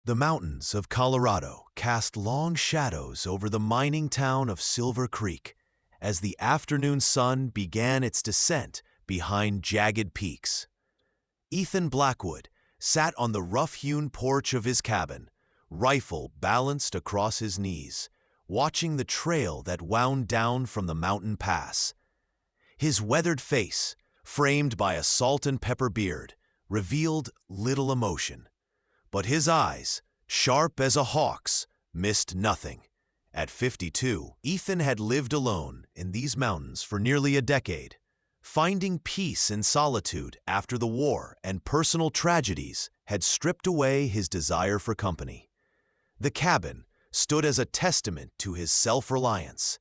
The mountains of Colorado cast long shadows over the mining town of Silver Creek as the afternoon sun began its descent behind jagged peaks. Ethan Blackwood sat on the rough-hewn porch of his cabin, rifle balanced across his knees, watching the trail that wound down from the mountain pass. His weathered face, framed by a salt and pepper beard, revealed little emotion. But his eyes, sharp as a hawk's, missed nothing. At 52, Ethan had lived alone in these mountains for nearly a decade, finding peace in solitude after the war and personal tragedies had stripped away his desire for company. The cabin stood as a testament to his self-reliance.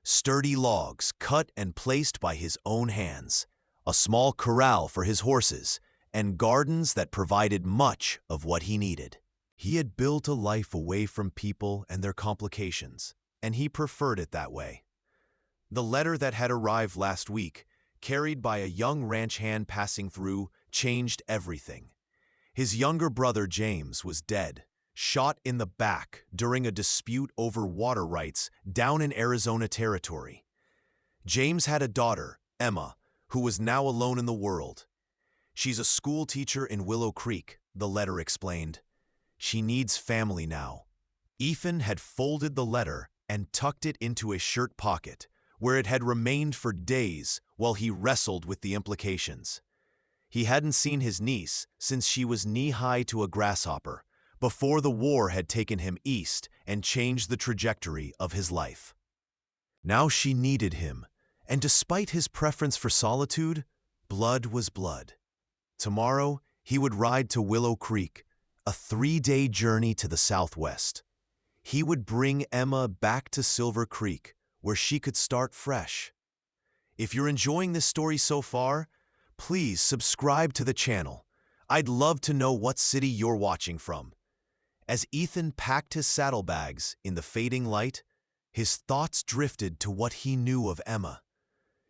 Sturdy logs cut and placed by his own hands, a small corral for his horses, and gardens that provided much of what he needed. He had built a life away from people and their complications, and he preferred it that way. The letter that had arrived last week, carried by a young ranch hand passing through, changed everything. His younger brother James was dead, shot in the back during a dispute over water rights down in Arizona territory. James had a daughter, Emma, who was now alone in the world. "She's a school teacher in Willow Creek," the letter explained. "She needs family now." Ethan had folded the letter and tucked it into a shirt pocket, where it had remained for days while he wrestled with the implications. He hadn't seen his niece since she was knee-high to a grasshopper, before the war had taken him east and changed the trajectory of his life. Now she needed him, and despite his preference for solitude, blood was blood. Tomorrow, he would ride to Willow Creek, a 3-day journey to the southwest. He would bring Emma back to Silver Creek, where she could start fresh. If you're enjoying this story so far, please subscribe to the channel. I'd love to know what city you're watching from. As Ethan packed his saddlebags in the fading light, his thoughts drifted to what he knew of Emma.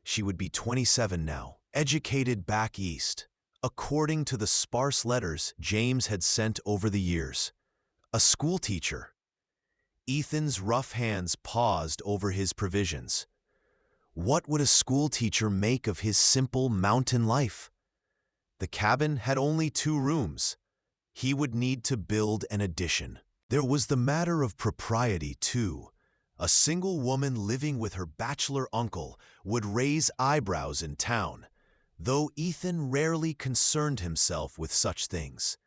She would be 27 now, educated back east, according to the sparse letters James had sent over the years. A school teacher. Ethan's rough hands paused over his provisions. What would a school teacher make of his simple mountain life? The cabin had only 2 rooms. He would need to build an addition. There was the matter of propriety, too. A single woman living with her bachelor uncle would raise eyebrows in town, though Ethan rarely concerned himself with such things.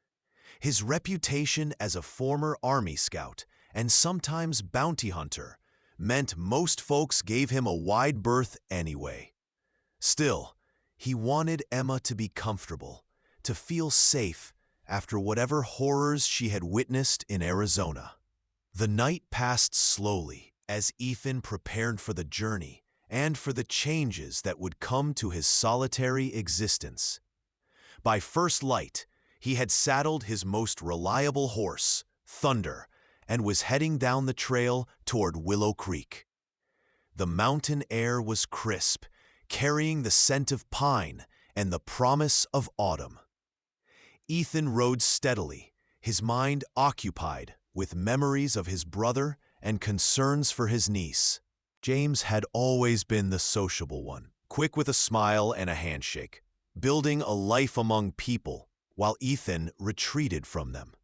His reputation as a former Army scout and sometimes bounty hunter meant most folks gave him a wide berth anyway. Still, he wanted Emma to be comfortable, to feel safe after whatever horrors she had witnessed in Arizona. The night passed slowly as Ethan prepared for the journey and for the changes that would come to his solitary existence. By first light, he had saddled his most reliable horse, Thunder, and was heading down the trail toward Willow Creek. The mountain air was crisp, carrying the scent of pine and the promise of autumn. Ethan rode steadily, his mind occupied with memories of his brother and concerns for his niece. James had always been the sociable one, quick with a smile and a handshake, building a life among people, while Ethan retreated from them.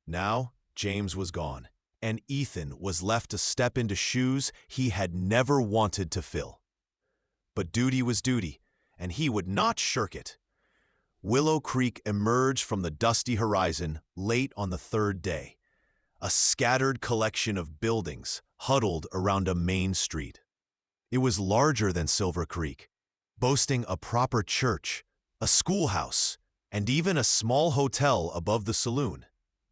Now, James was gone, and Ethan was left to step into shoes he had never wanted to fill. But duty was duty, and he would not shirk it. Willow Creek emerged from the dusty horizon late on the 3rd day, a scattered collection of buildings huddled around a main street. It was larger than Silver Creek, boasting a proper church, a schoolhouse, and even a small hotel above the saloon.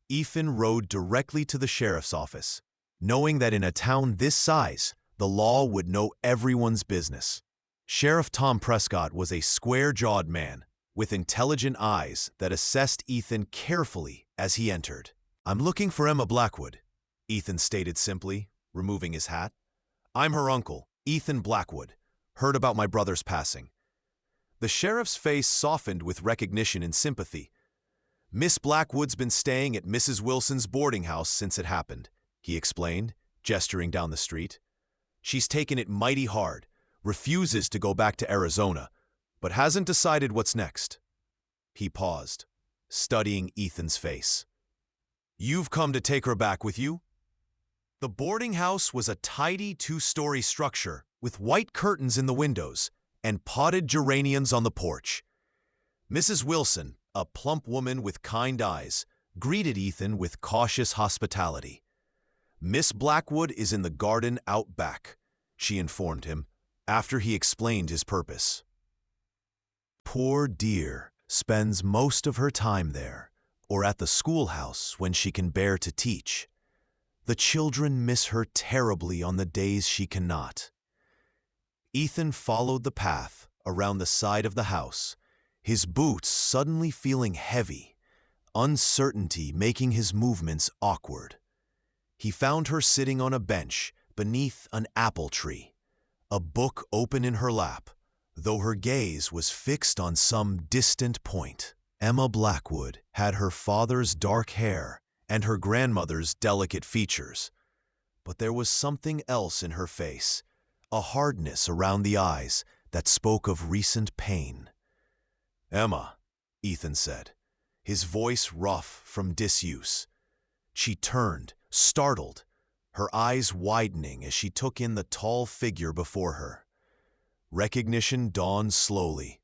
Ethan rode directly to the sheriff's office, knowing that in a town this size, the law would know everyone's business. Sheriff Tom Prescott was a square-jawed man with intelligent eyes that assessed Ethan carefully as he entered. "I'm looking for Emma Blackwood," Ethan stated simply, removing his hat. "I'm her uncle, Ethan Blackwood. Heard about my brother's passing." The sheriff's face softened with recognition and sympathy. Miss Blackwood's been staying at Mrs. Wilson's boarding house since it happened, he explained, gesturing down the street. She's taken it mighty hard, refuses to go back to Arizona, but hasn't decided what's next. He paused, studying Ethan's face. You've come to take her back with you? The boarding house was a tidy two-story structure with white curtains in the windows and potted geraniums on the porch. Mrs. Wilson, a plump woman with kind eyes, greeted Ethan with cautious hospitality. Miss Blackwood is in the garden out back, she informed him, after he explained his purpose. Poor dear spends most of her time there, or at the schoolhouse when she can bear to teach. The children miss her terribly on the days she cannot. Ethan followed the path around the side of the house, his boots suddenly feeling heavy, uncertainty making his movements awkward. He found her sitting on a bench beneath an apple tree, a book open in her lap, though her gaze was fixed on some distant point. Emma Blackwood had her father's dark hair and her grandmother's delicate features, but there was something else in her face, a hardness around the eyes that spoke of recent pain. "Emma," Ethan said, his voice rough from disuse. She turned, startled, her eyes widening as she took in the tall figure before her. Recognition dawned slowly.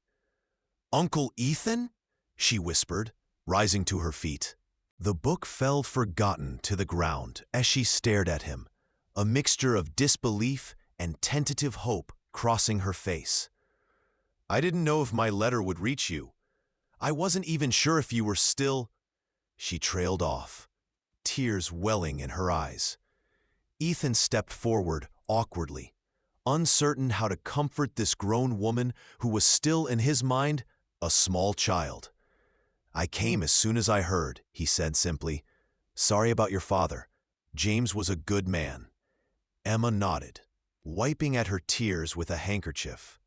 "Uncle Ethan?" she whispered, rising to her feet. The book fell forgotten to the ground as she stared at him, a mixture of disbelief and tentative hope crossing her face. "I didn't know if my letter would reach you. I wasn't even sure if you were still—" She trailed off, tears welling in her eyes. Ethan stepped forward awkwardly, uncertain how to comfort this grown woman who was still, in his mind, a small child. "I came as soon as I heard," he said simply. "Sorry about your father. James was a good man." Emma nodded, wiping at her tears with a handkerchief.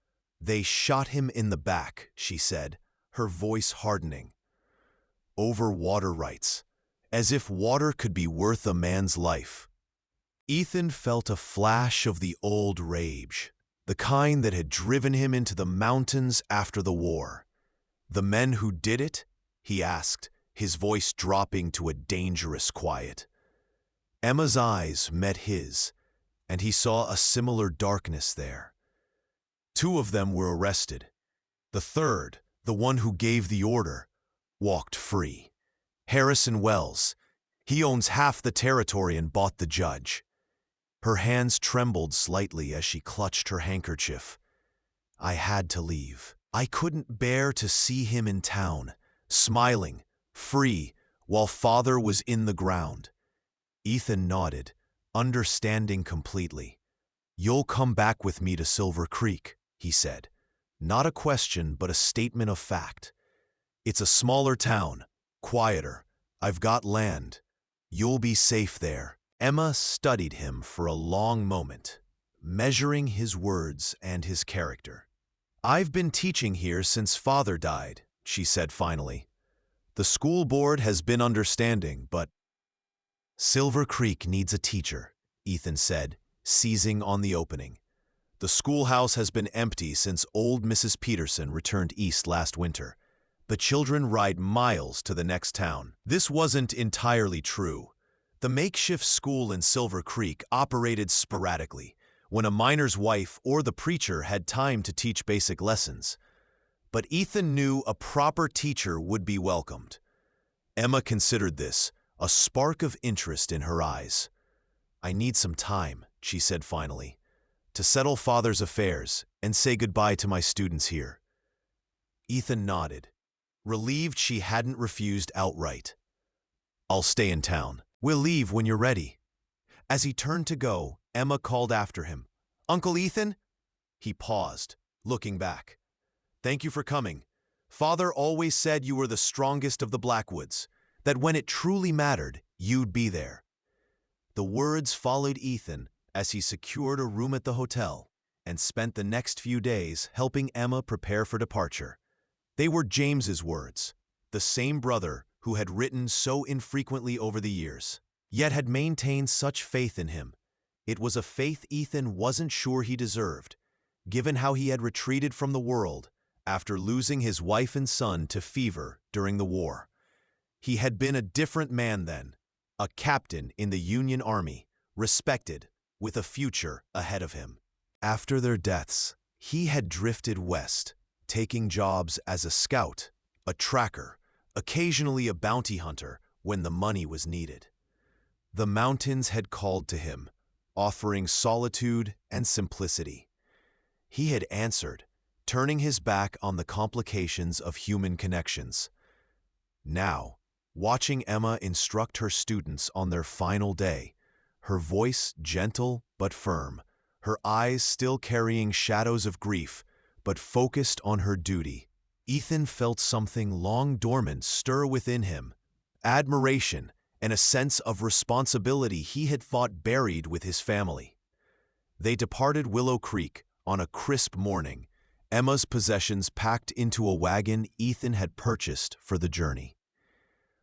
"They shot him in the back," she said, her voice hardening. "Over water rights, as if water could be worth a man's life." Ethan felt a flash of the old rage, the kind that had driven him into the mountains after the war. "The men who did it?" he asked, his voice dropping to a dangerous quiet. Emma's eyes met his, and he saw a similar darkness there. "Two of them were arrested. The third, the one who gave the order, walked free. Harrison Wells. He owns half the territory and bought the judge." Her hands trembled slightly as she clutched her handkerchief. "I had to leave. I couldn't bear to see him in town, smiling, free, while father was in the ground." Ethan nodded, understanding completely. "You'll come back with me to Silver Creek," he said. Not a question, but a statement of fact. "It's a smaller town, quieter. I've got land. You'll be safe there." Emma studied him for a long moment, measuring his words and his character. "I've been teaching here since father died," she said finally. "The school board has been understanding, but—" "Silver Creek needs a teacher," Ethan said, seizing on the opening. "The schoolhouse has been empty since old Mrs. Peterson returned east last winter. The children ride miles to the next town." This wasn't entirely true. The makeshift school in Silver Creek operated sporadically, when a miner's wife or the preacher had time to teach basic lessons. But Ethan knew a proper teacher would be welcomed. Emma considered this, a spark of interest in her eyes. "I need some time," she said finally, "to settle father's affairs and say goodbye to my students here." Ethan nodded, relieved she hadn't refused outright. "I'll stay in town. We'll leave when you're ready." As he turned to go, Emma called after him, "Uncle Ethan?" He paused, looking back. "Thank you for coming. Father always said you were the strongest of the Blackwoods, that when it truly mattered, you'd be there." The words followed Ethan as he secured a room at the hotel and spent the next few days helping Emma prepare for departure. They were James's words, the same brother who had written so infrequently over the years, yet had maintained such faith in him. It was a faith Ethan wasn't sure he deserved, given how he had retreated from the world after losing his wife and son to fever during the war. He had been a different man then, a captain in the Union Army, respected, with a future ahead of him. After their deaths, he had drifted west, taking jobs as a scout, a tracker, occasionally a bounty hunter when the money was needed. The mountains had called to him, offering solitude and simplicity. He had answered, turning his back on the complications of human connections. Now, watching Emma instruct her students on their final day, her voice gentle but firm, her eyes still carrying shadows of grief, but focused on her duty, Ethan felt something long dormant stir within him, admiration and a sense of responsibility he had thought buried with his family. They departed Willow Creek on a crisp morning, Emma's possessions packed into a wagon Ethan had purchased for the journey.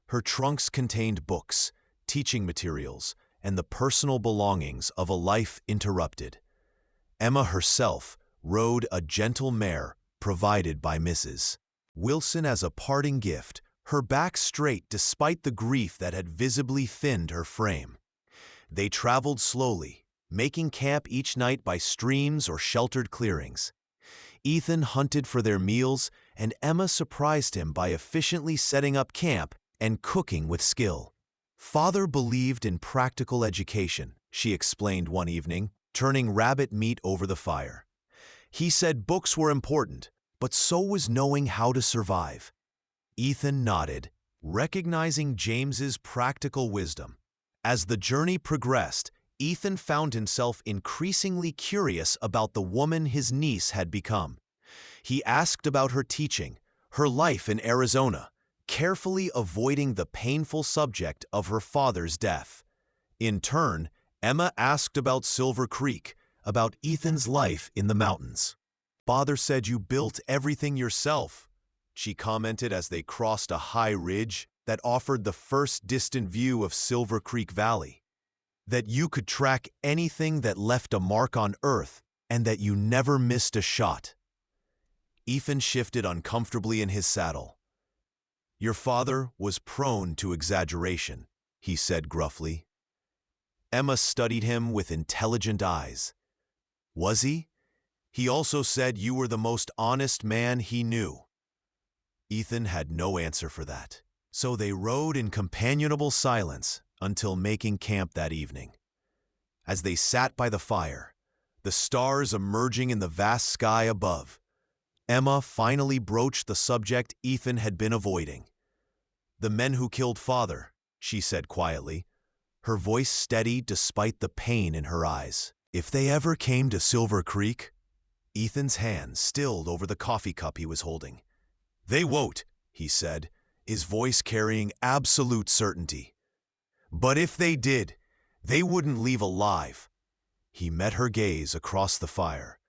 Her trunks contained books, teaching materials, and the personal belongings of a life interrupted. Emma herself rode a gentle mare provided by Mrs. Wilson as a parting gift, her back straight despite the grief that had visibly thinned her frame. They traveled slowly, making camp each night by streams or sheltered clearings. Ethan hunted for their meals, and Emma surprised him by efficiently setting up camp and cooking with skill. Father believed in practical education, she explained one evening, turning rabbit meat over the fire. He said books were important, but so was knowing how to survive. Ethan nodded, recognizing James's practical wisdom. As the journey progressed, Ethan found himself increasingly curious about the woman his niece had become. He asked about her teaching, her life in Arizona, carefully avoiding the painful subject of her father's death. In turn, Emma asked about Silver Creek, about Ethan's life in the mountains. "Father said you built everything yourself," she commented as they crossed a high ridge that offered the first distant view of Silver Creek Valley. "That you could track anything that left a mark on Earth, and that you never missed a shot." Ethan shifted uncomfortably in his saddle. "Your father was prone to exaggeration," he said gruffly. Emma studied him with intelligent eyes. "Was he? He also said you were the most honest man he knew." Ethan had no answer for that, so they rode in companionable silence until making camp that evening. As they sat by the fire, the stars emerging in the vast sky above, Emma finally broached the subject Ethan had been avoiding. "The men who killed Father," she said quietly, her voice steady despite the pain in her eyes. "If they ever came to Silver Creek," Ethan's hand stilled over the coffee cup he was holding. "They won't," he said, his voice carrying absolute certainty. "But if they did, they wouldn't leave alive." He met her gaze across the fire,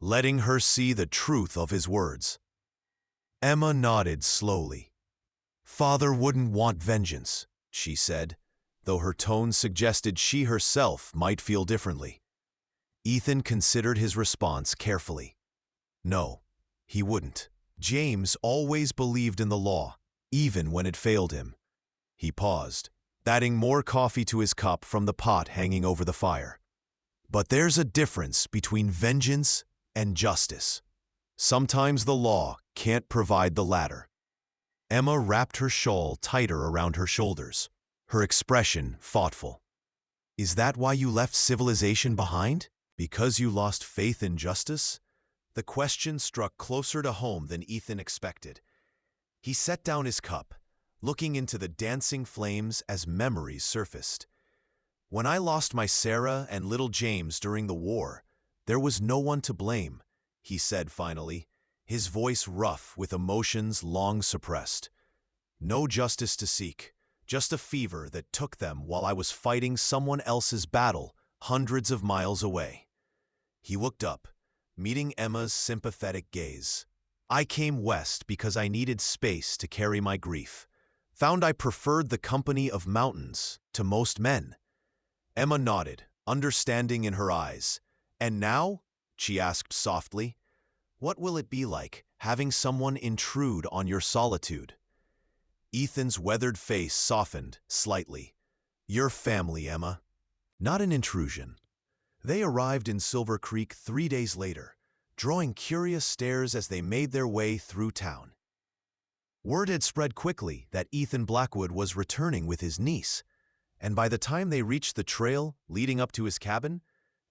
letting her see the truth of his words. Emma nodded slowly. "Father wouldn't want vengeance," she said, though her tone suggested she herself might feel differently. Ethan considered his response carefully. No, he wouldn't. James always believed in the law, even when it failed him. He paused, adding more coffee to his cup from the pot hanging over the fire. "But there's a difference between vengeance and justice. Sometimes the law can't provide the latter." Emma wrapped her shawl tighter around her shoulders, her expression thoughtful. "Is that why you left civilization behind? Because you lost faith in justice?" The question struck closer to home than Ethan expected. He set down his cup, looking into the dancing flames as memories surfaced. "When I lost my Sarah and little James during the war, there was no one to blame," he said finally, his voice rough with emotions long suppressed. "No justice to seek, just a fever that took them while I was fighting someone else's battle hundreds of miles away." He looked up, meeting Emma's sympathetic gaze. "I came west because I needed space to carry my grief. Found I preferred the company of mountains to most men. Emma nodded, understanding in her eyes. And now, she asked softly, what will it be like having someone intrude on your solitude? Ethan's weathered face softened slightly. Your family, Emma. Not an intrusion. They arrived in Silver Creek 3 days later, drawing curious stares as they made their way through town. Word had spread quickly that Ethan Blackwood was returning with his niece, and by the time they reached the trail leading up to his cabin,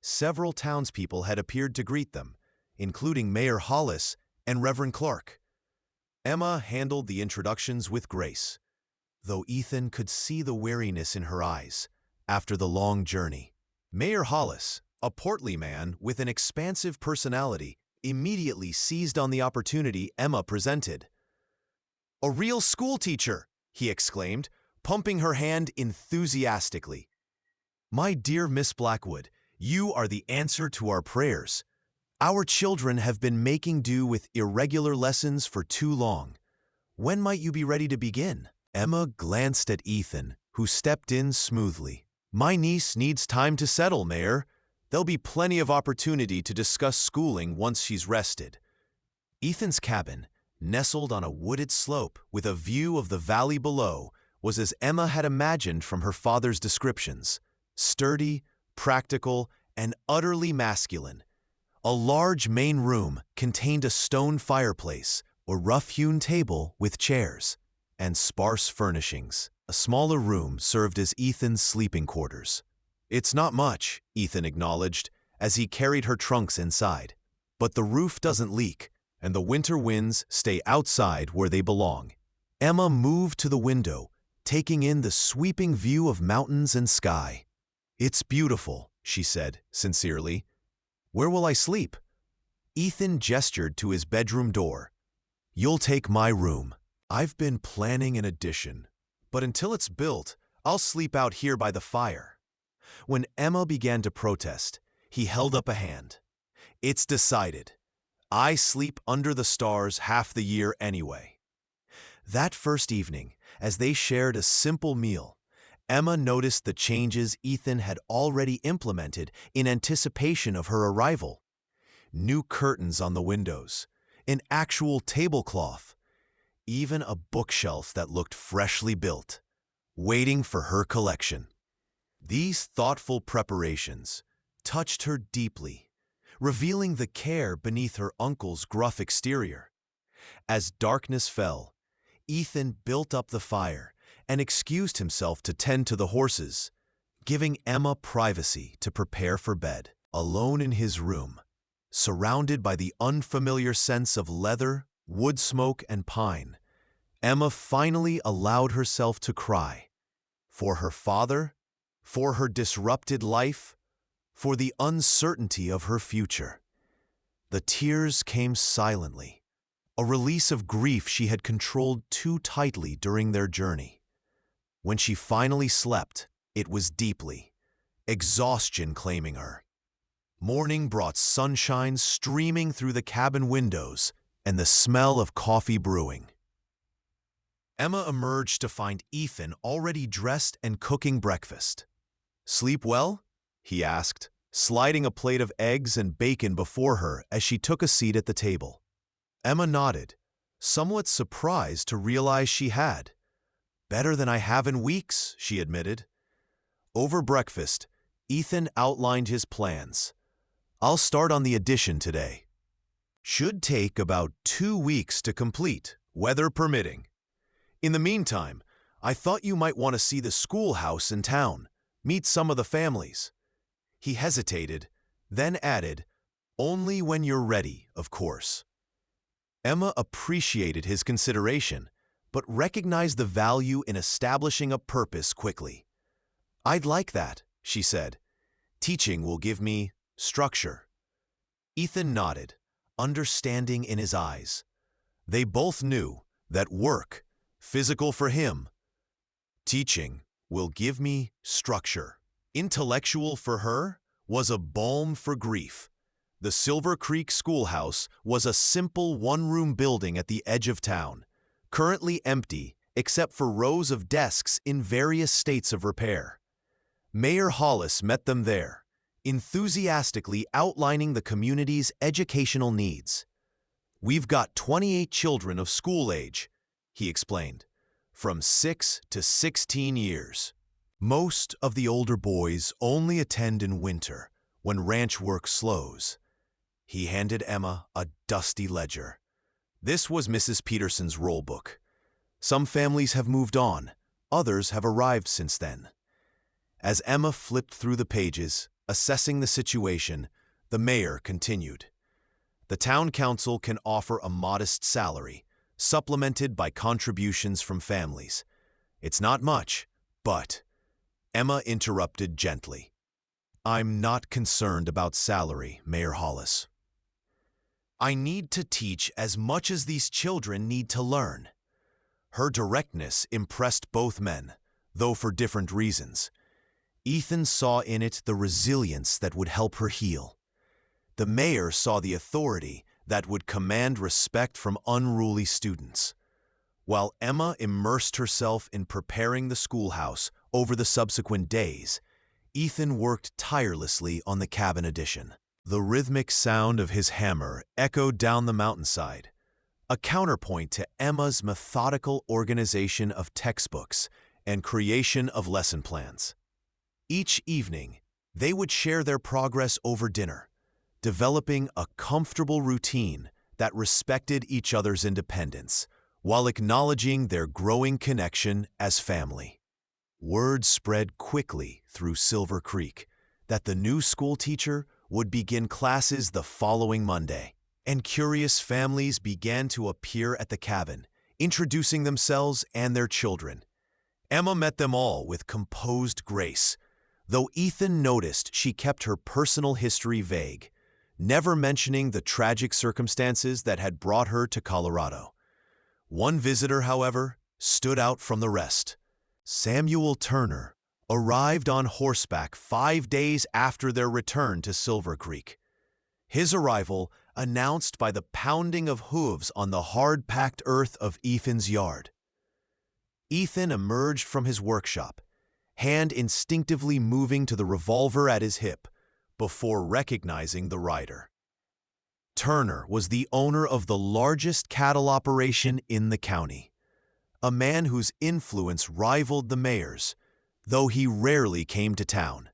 several townspeople had appeared to greet them, including Mayor Hollis and Reverend Clark. Emma handled the introductions with grace, though Ethan could see the weariness in her eyes after the long journey. Mayor Hollis, a portly man with an expansive personality, immediately seized on the opportunity Emma presented. "A real schoolteacher!" he exclaimed, pumping her hand enthusiastically. "My dear Miss Blackwood, you are the answer to our prayers. Our children have been making do with irregular lessons for too long. When might you be ready to begin?" Emma glanced at Ethan, who stepped in smoothly. "My niece needs time to settle, Mayor. There'll be plenty of opportunity to discuss schooling once she's rested." Ethan's cabin, nestled on a wooded slope with a view of the valley below, was as Emma had imagined from her father's descriptions: sturdy, practical, and utterly masculine. A large main room contained a stone fireplace, a rough-hewn table with chairs, and sparse furnishings. A smaller room served as Ethan's sleeping quarters. "It's not much," Ethan acknowledged, as he carried her trunks inside. "But the roof doesn't leak, and the winter winds stay outside where they belong." Emma moved to the window, taking in the sweeping view of mountains and sky. "It's beautiful," she said, sincerely. "Where will I sleep?" Ethan gestured to his bedroom door. "You'll take my room. I've been planning an addition, but until it's built, I'll sleep out here by the fire." When Emma began to protest, he held up a hand. "It's decided. I sleep under the stars half the year anyway." That first evening, as they shared a simple meal, Emma noticed the changes Ethan had already implemented in anticipation of her arrival. New curtains on the windows, an actual tablecloth, even a bookshelf that looked freshly built, waiting for her collection. These thoughtful preparations touched her deeply, revealing the care beneath her uncle's gruff exterior. As darkness fell, Ethan built up the fire and excused himself to tend to the horses, giving Emma privacy to prepare for bed. Alone in his room, surrounded by the unfamiliar scents of leather, wood smoke, and pine, Emma finally allowed herself to cry. For her father, for her disrupted life, for the uncertainty of her future. The tears came silently, a release of grief she had controlled too tightly during their journey. When she finally slept, it was deeply, exhaustion claiming her. Morning brought sunshine streaming through the cabin windows and the smell of coffee brewing. Emma emerged to find Ethan already dressed and cooking breakfast. "Sleep well?" he asked, sliding a plate of eggs and bacon before her as she took a seat at the table. Emma nodded, somewhat surprised to realize she had. "Better than I have in weeks," she admitted. Over breakfast, Ethan outlined his plans. "I'll start on the addition today. Should take about 2 weeks to complete, weather permitting. In the meantime, I thought you might want to see the schoolhouse in town, meet some of the families." He hesitated, then added, "Only when you're ready, of course." Emma appreciated his consideration, but recognized the value in establishing a purpose quickly. "I'd like that," she said. "Teaching will give me structure." Ethan nodded, understanding in his eyes. They both knew that work, physical for him, teaching, will give me structure. Intellectual for her was a balm for grief. The Silver Creek Schoolhouse was a simple one-room building at the edge of town, currently empty except for rows of desks in various states of repair. Mayor Hollis met them there, enthusiastically outlining the community's educational needs. "We've got 28 children of school age," he explained, "from 6 to 16 years. Most of the older boys only attend in winter, when ranch work slows." He handed Emma a dusty ledger. This was Mrs. Peterson's roll book. Some families have moved on, others have arrived since then. As Emma flipped through the pages, assessing the situation, the mayor continued. "The town council can offer a modest salary, supplemented by contributions from families. It's not much, but—" Emma interrupted gently. "I'm not concerned about salary, Mayor Hollis. I need to teach as much as these children need to learn." Her directness impressed both men, though for different reasons. Ethan saw in it the resilience that would help her heal. The mayor saw the authority that would command respect from unruly students. While Emma immersed herself in preparing the schoolhouse over the subsequent days, Ethan worked tirelessly on the cabin addition. The rhythmic sound of his hammer echoed down the mountainside, a counterpoint to Emma's methodical organization of textbooks and creation of lesson plans. Each evening, they would share their progress over dinner, developing a comfortable routine that respected each other's independence while acknowledging their growing connection as family. Word spread quickly through Silver Creek that the new school teacher would begin classes the following Monday, and curious families began to appear at the cabin, introducing themselves and their children. Emma met them all with composed grace, though Ethan noticed she kept her personal history vague, never mentioning the tragic circumstances that had brought her to Colorado. One visitor, however, stood out from the rest. Samuel Turner arrived on horseback 5 days after their return to Silver Creek. His arrival announced by the pounding of hooves on the hard-packed earth of Ethan's yard. Ethan emerged from his workshop, hand instinctively moving to the revolver at his hip, before recognizing the rider. Turner was the owner of the largest cattle operation in the county, a man whose influence rivaled the mayor's, though he rarely came to town.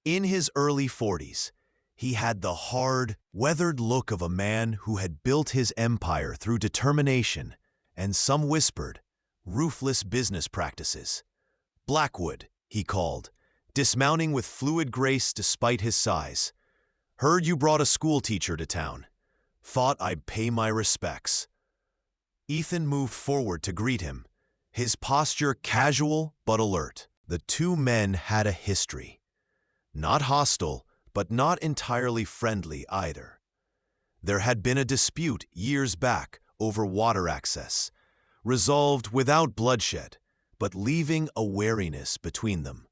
In his early 40s, he had the hard, weathered look of a man who had built his empire through determination and, some whispered, ruthless business practices. "Blackwood," he called, dismounting with fluid grace despite his size. "Heard you brought a school teacher to town. Thought I'd pay my respects." Ethan moved forward to greet him, his posture casual but alert. The two men had a history. Not hostile, but not entirely friendly either. There had been a dispute years back over water access, resolved without bloodshed, but leaving a wariness between them.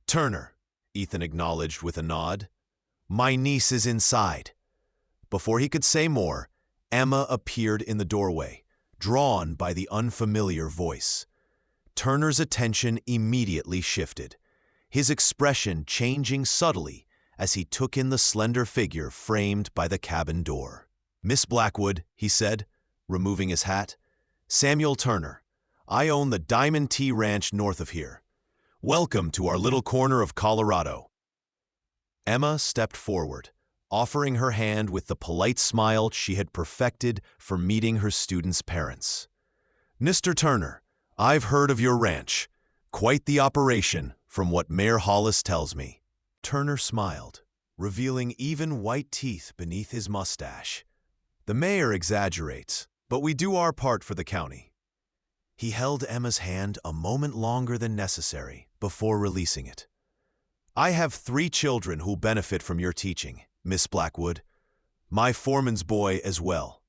"Turner," Ethan acknowledged with a nod, "my niece is inside." Before he could say more, Emma appeared in the doorway, drawn by the unfamiliar voice. Turner's attention immediately shifted, his expression changing subtly as he took in the slender figure framed by the cabin door. "Miss Blackwood," he said, removing his hat, "Samuel Turner. I own the Diamond T Ranch north of here. Welcome to our little corner of Colorado." Emma stepped forward, offering her hand with the polite smile she had perfected for meeting her students' parents. "Mr. Turner, I've heard of your ranch. Quite the operation, from what Mayor Hollis tells me." Turner smiled, revealing even white teeth beneath his mustache. "The mayor exaggerates, but we do our part for the county." He held Emma's hand a moment longer than necessary before releasing it. "I have 3 children who'll benefit from your teaching, Miss Blackwood. My foreman's boy as well.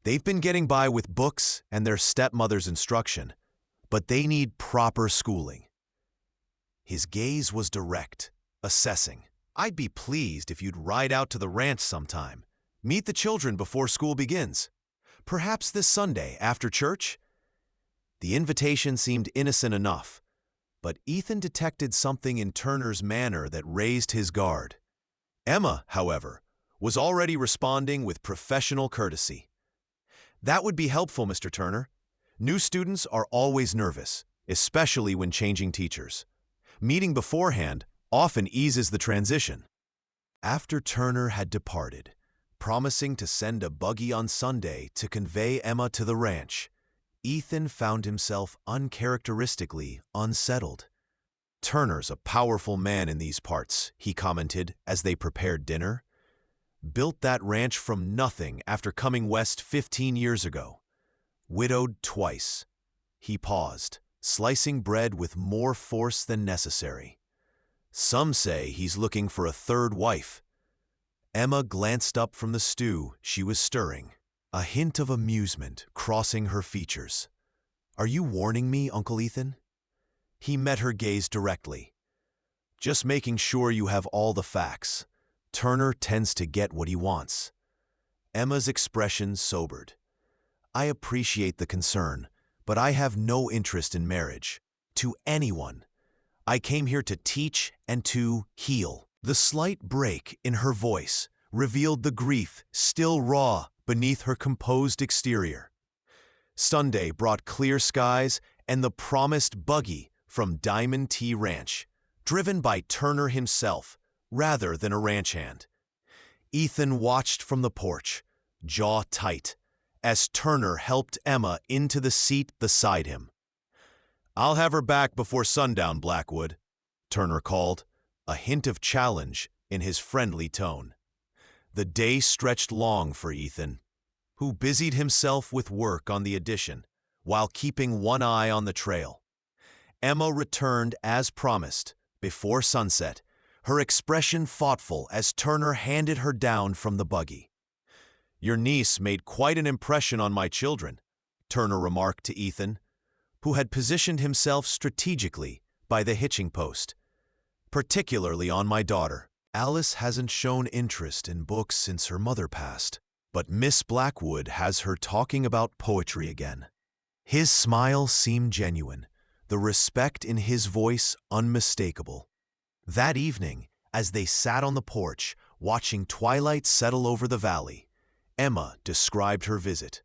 They've been getting by with books and their stepmother's instruction, but they need proper schooling." His gaze was direct, assessing. "I'd be pleased if you'd ride out to the ranch sometime. Meet the children before school begins. Perhaps this Sunday after church?" The invitation seemed innocent enough, but Ethan detected something in Turner's manner that raised his guard. Emma, however, was already responding with professional courtesy. "That would be helpful, Mr. Turner. New students are always nervous, especially when changing teachers. Meeting beforehand often eases the transition." After Turner had departed, promising to send a buggy on Sunday to convey Emma to the ranch, Ethan found himself uncharacteristically unsettled. "Turner's a powerful man in these parts," he commented as they prepared dinner. "Built that ranch from nothing after coming west 15 years ago. Widowed twice." He paused, slicing bread with more force than necessary. "Some say he's looking for a third wife." Emma glanced up from the stew she was stirring, a hint of amusement crossing her features. "Are you warning me, Uncle Ethan?" He met her gaze directly. "Just making sure you have all the facts. Turner tends to get what he wants." Emma's expression sobered. "I appreciate the concern, but I have no interest in marriage. To anyone. I came here to teach and to heal." The slight break in her voice revealed the grief still raw beneath her composed exterior. Sunday brought clear skies and the promised buggy from Diamond T Ranch, driven by Turner himself rather than a ranch hand. Ethan watched from the porch, jaw tight, as Turner helped Emma into the seat beside him. "I'll have her back before sundown, Blackwood," Turner called, a hint of challenge in his friendly tone. The day stretched long for Ethan, who busied himself with work on the addition while keeping one eye on the trail. Emma returned as promised, before sunset, her expression thoughtful as Turner handed her down from the buggy. "Your niece made quite an impression on my children," Turner remarked to Ethan, who had positioned himself strategically by the hitching post. "Particularly on my daughter. Alice hasn't shown interest in books since her mother passed, but Miss Blackwood has her talking about poetry again." His smile seemed genuine, the respect in his voice unmistakable. That evening, as they sat on the porch, watching twilight settle over the valley, Emma described her visit.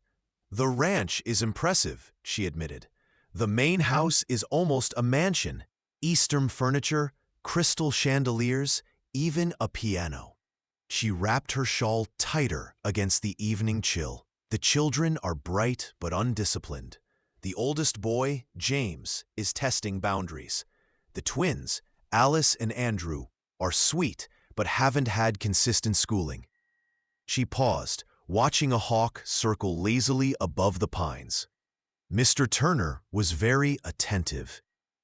"The ranch is impressive," she admitted. "The main house is almost a mansion. Eastern furniture, crystal chandeliers, even a piano." She wrapped her shawl tighter against the evening chill. "The children are bright but undisciplined. The oldest boy, James, is testing boundaries. The twins, Alice and Andrew, are sweet but haven't had consistent schooling." She paused, watching a hawk circle lazily above the pines. Mr. Turner was very attentive.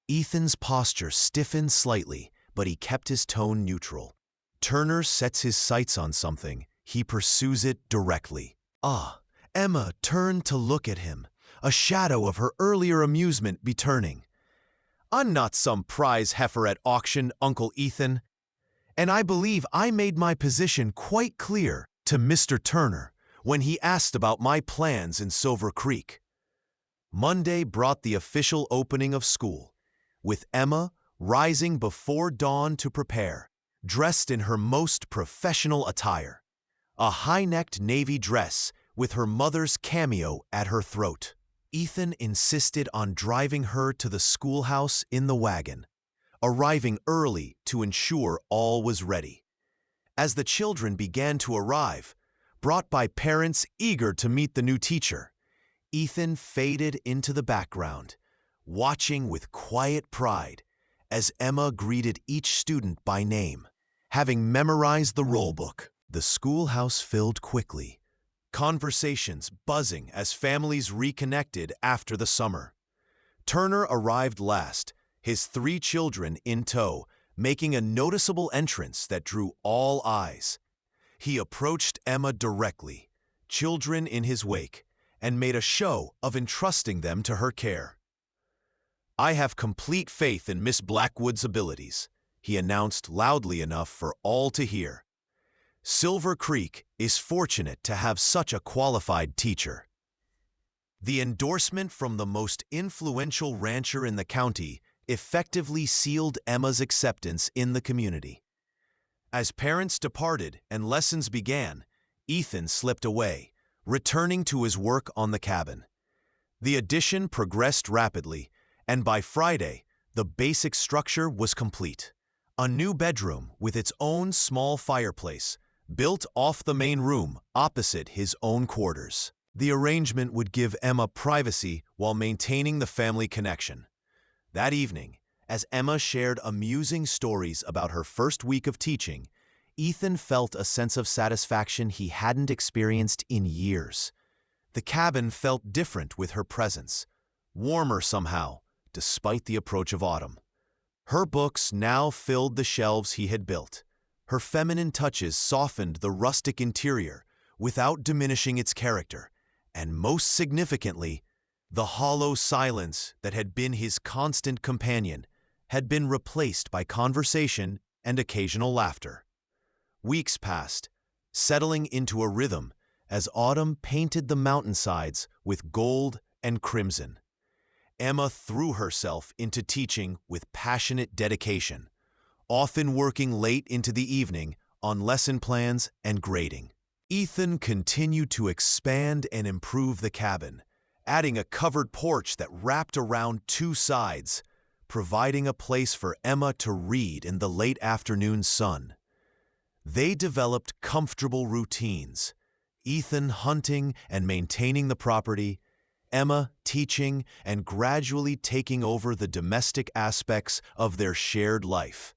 Ethan's posture stiffened slightly, but he kept his tone neutral. Turner sets his sights on something, he pursues it directly. "Ah." Emma turned to look at him, a shadow of her earlier amusement returning. "I'm not some prize heifer at auction, Uncle Ethan. And I believe I made my position quite clear to Mr. Turner when he asked about my plans in Silver Creek." Monday brought the official opening of school, with Emma rising before dawn to prepare, dressed in her most professional attire, a high-necked navy dress with her mother's cameo at her throat. Ethan insisted on driving her to the schoolhouse in the wagon, arriving early to ensure all was ready. As the children began to arrive, brought by parents eager to meet the new teacher, Ethan faded into the background, watching with quiet pride as Emma greeted each student by name, having memorized the roll book. The schoolhouse filled quickly, conversations buzzing as families reconnected after the summer. Turner arrived last, his 3 children in tow, making a noticeable entrance that drew all eyes. He approached Emma directly, children in his wake, and made a show of entrusting them to her care. "I have complete faith in Miss Blackwood's abilities," he announced loudly enough for all to hear. "Silver Creek is fortunate to have such a qualified teacher." The endorsement from the most influential rancher in the county effectively sealed Emma's acceptance in the community. As parents departed and lessons began, Ethan slipped away, returning to his work on the cabin. The addition progressed rapidly, and by Friday, the basic structure was complete. A new bedroom with its own small fireplace, built off the main room opposite his own quarters. The arrangement would give Emma privacy while maintaining the family connection. That evening, as Emma shared amusing stories about her first week of teaching, Ethan felt a sense of satisfaction he hadn't experienced in years. The cabin felt different with her presence, warmer somehow, despite the approach of autumn. Her books now filled the shelves he had built. Her feminine touches softened the rustic interior without diminishing its character, and most significantly, the hollow silence that had been his constant companion had been replaced by conversation and occasional laughter. Weeks passed, settling into a rhythm as autumn painted the mountainsides with gold and crimson. Emma threw herself into teaching with passionate dedication, often working late into the evening on lesson plans and grading. Ethan continued to expand and improve the cabin, adding a covered porch that wrapped around two sides, providing a place for Emma to read in the late afternoon sun. They developed comfortable routines, Ethan hunting and maintaining the property, Emma teaching and gradually taking over the domestic aspects of their shared life.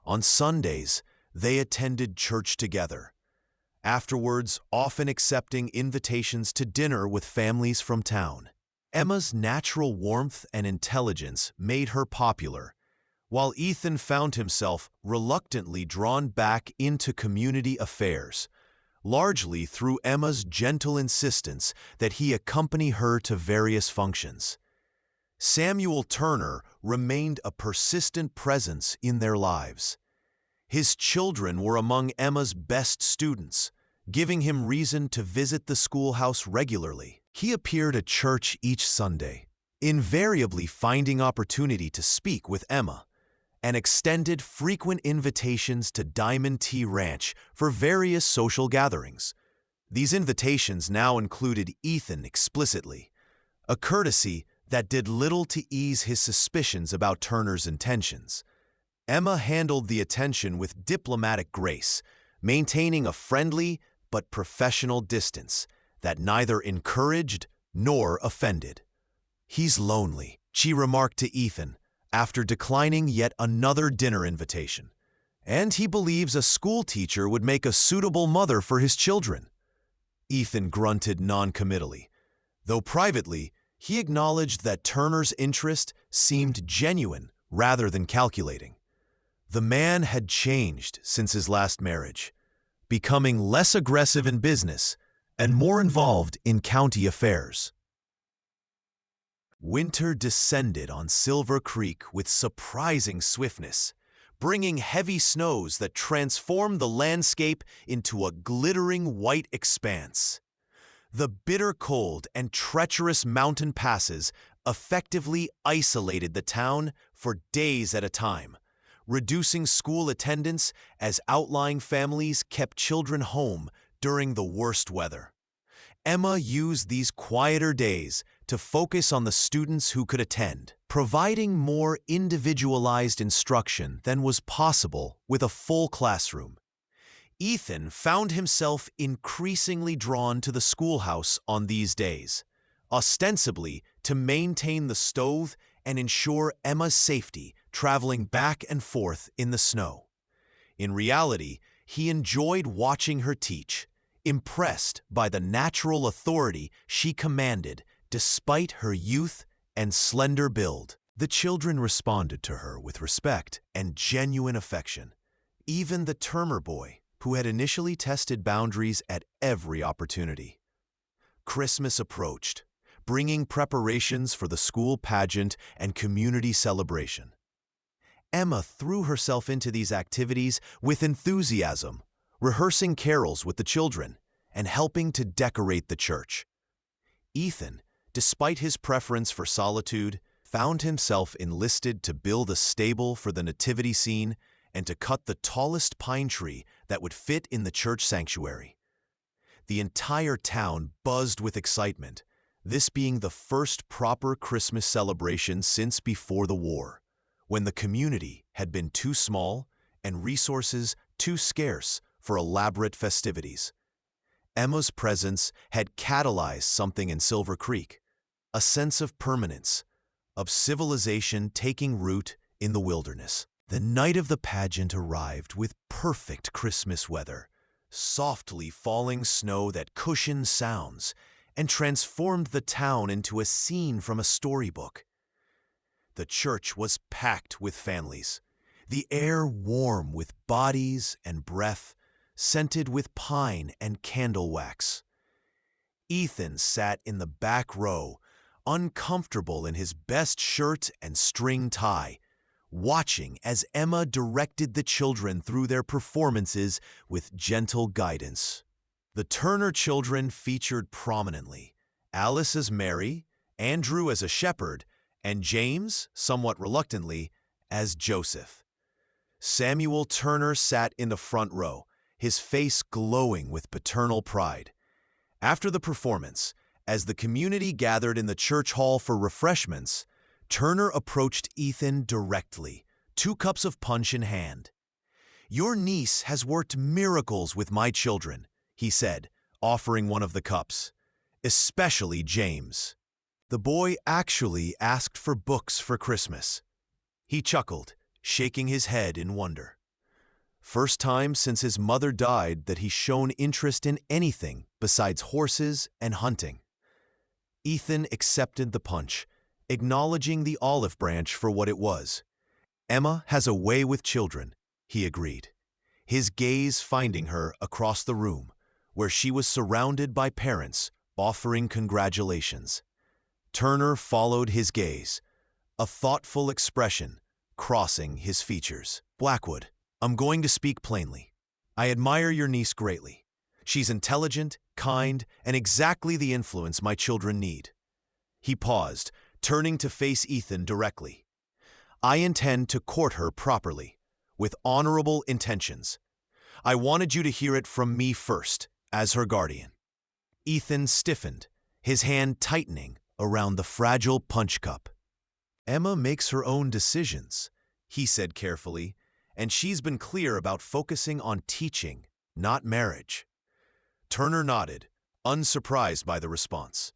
On Sundays, they attended church together, afterwards often accepting invitations to dinner with families from town. Emma's natural warmth and intelligence made her popular, while Ethan found himself reluctantly drawn back into community affairs, largely through Emma's gentle insistence that he accompany her to various functions. Samuel Turner remained a persistent presence in their lives. His children were among Emma's best students, giving him reason to visit the schoolhouse regularly. He appeared at church each Sunday, invariably finding opportunity to speak with Emma, and extended frequent invitations to Diamond T Ranch for various social gatherings. These invitations now included Ethan explicitly, a courtesy that did little to ease his suspicions about Turner's intentions. Emma handled the attention with diplomatic grace, maintaining a friendly but professional distance that neither encouraged nor offended. "He's lonely," she remarked to Ethan, after declining yet another dinner invitation, "and he believes a school teacher would make a suitable mother for his children." Ethan grunted noncommittally, though privately he acknowledged that Turner's interest seemed genuine rather than calculating. The man had changed since his last marriage, becoming less aggressive in business and more involved in county affairs. Winter descended on Silver Creek with surprising swiftness, bringing heavy snows that transformed the landscape into a glittering white expanse. The bitter cold and treacherous mountain passes effectively isolated the town for days at a time, reducing school attendance as outlying families kept children home during the worst weather. Emma used these quieter days to focus on the students who could attend, providing more individualized instruction than was possible with a full classroom. Ethan found himself increasingly drawn to the schoolhouse on these days, ostensibly to maintain the stove and ensure Emma's safety traveling back and forth in the snow. In reality, he enjoyed watching her teach, impressed by the natural authority she commanded despite her youth and slender build. The children responded to her with respect and genuine affection. Even the Turner boy, who had initially tested boundaries at every opportunity. Christmas approached, bringing preparations for the school pageant and community celebration. Emma threw herself into these activities with enthusiasm, rehearsing carols with the children and helping to decorate the church. Ethan, despite his preference for solitude, found himself enlisted to build a stable for the nativity scene and to cut the tallest pine tree that would fit in the church sanctuary. The entire town buzzed with excitement, this being the first proper Christmas celebration since before the war, when the community had been too small and resources too scarce for elaborate festivities. Emma's presence had catalyzed something in Silver Creek, a sense of permanence, of civilization taking root in the wilderness. The night of the pageant arrived with perfect Christmas weather, softly falling snow that cushioned sounds and transformed the town into a scene from a storybook. The church was packed with families, the air warm with bodies and breath, scented with pine and candle wax. Ethan sat in the back row, uncomfortable in his best shirt and string tie, watching as Emma directed the children through their performances with gentle guidance. The Turner children featured prominently, Alice as Mary, Andrew as a shepherd, and James, somewhat reluctantly, as Joseph. Samuel Turner sat in the front row, his face glowing with paternal pride. After the performance, as the community gathered in the church hall for refreshments, Turner approached Ethan directly, 2 cups of punch in hand. "Your niece has worked miracles with my children," he said, offering one of the cups, "especially James. The boy actually asked for books for Christmas." He chuckled, shaking his head in wonder. First time since his mother died that he's shown interest in anything besides horses and hunting. Ethan accepted the punch, acknowledging the olive branch for what it was. "Emma has a way with children," he agreed, his gaze finding her across the room, where she was surrounded by parents offering congratulations. Turner followed his gaze, a thoughtful expression crossing his features. "Blackwood, I'm going to speak plainly. I admire your niece greatly. She's intelligent, kind, and exactly the influence my children need." He paused, turning to face Ethan directly. "I intend to court her properly, with honorable intentions. I wanted you to hear it from me first, as her guardian." Ethan stiffened, his hand tightening around the fragile punch cup. "Emma makes her own decisions," he said carefully, "and she's been clear about focusing on teaching, not marriage." Turner nodded, unsurprised by the response.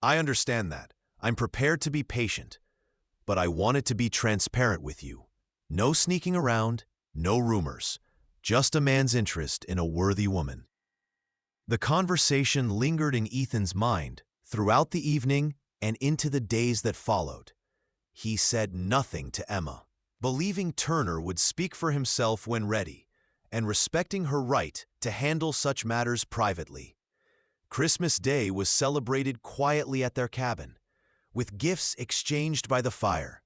"I understand that. I'm prepared to be patient, but I wanted to be transparent with you. No sneaking around, no rumors, just a man's interest in a worthy woman." The conversation lingered in Ethan's mind throughout the evening and into the days that followed. He said nothing to Emma, believing Turner would speak for himself when ready, and respecting her right to handle such matters privately. Christmas Day was celebrated quietly at their cabin, with gifts exchanged by the fire.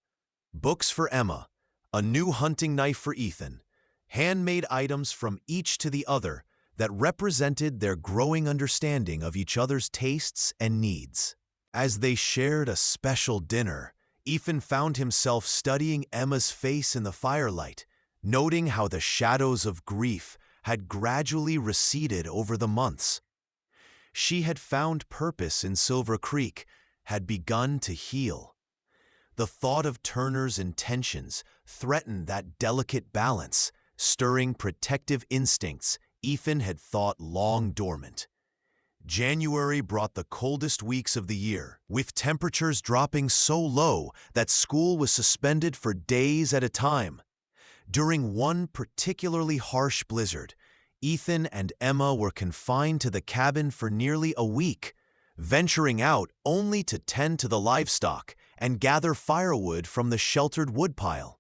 Books for Emma, a new hunting knife for Ethan, handmade items from each to the other that represented their growing understanding of each other's tastes and needs. As they shared a special dinner, Ethan found himself studying Emma's face in the firelight, noting how the shadows of grief had gradually receded over the months. She had found purpose in Silver Creek, had begun to heal. The thought of Turner's intentions threatened that delicate balance, stirring protective instincts Ethan had thought long dormant. January brought the coldest weeks of the year, with temperatures dropping so low that school was suspended for days at a time. During one particularly harsh blizzard, Ethan and Emma were confined to the cabin for nearly a week, venturing out only to tend to the livestock and gather firewood from the sheltered woodpile.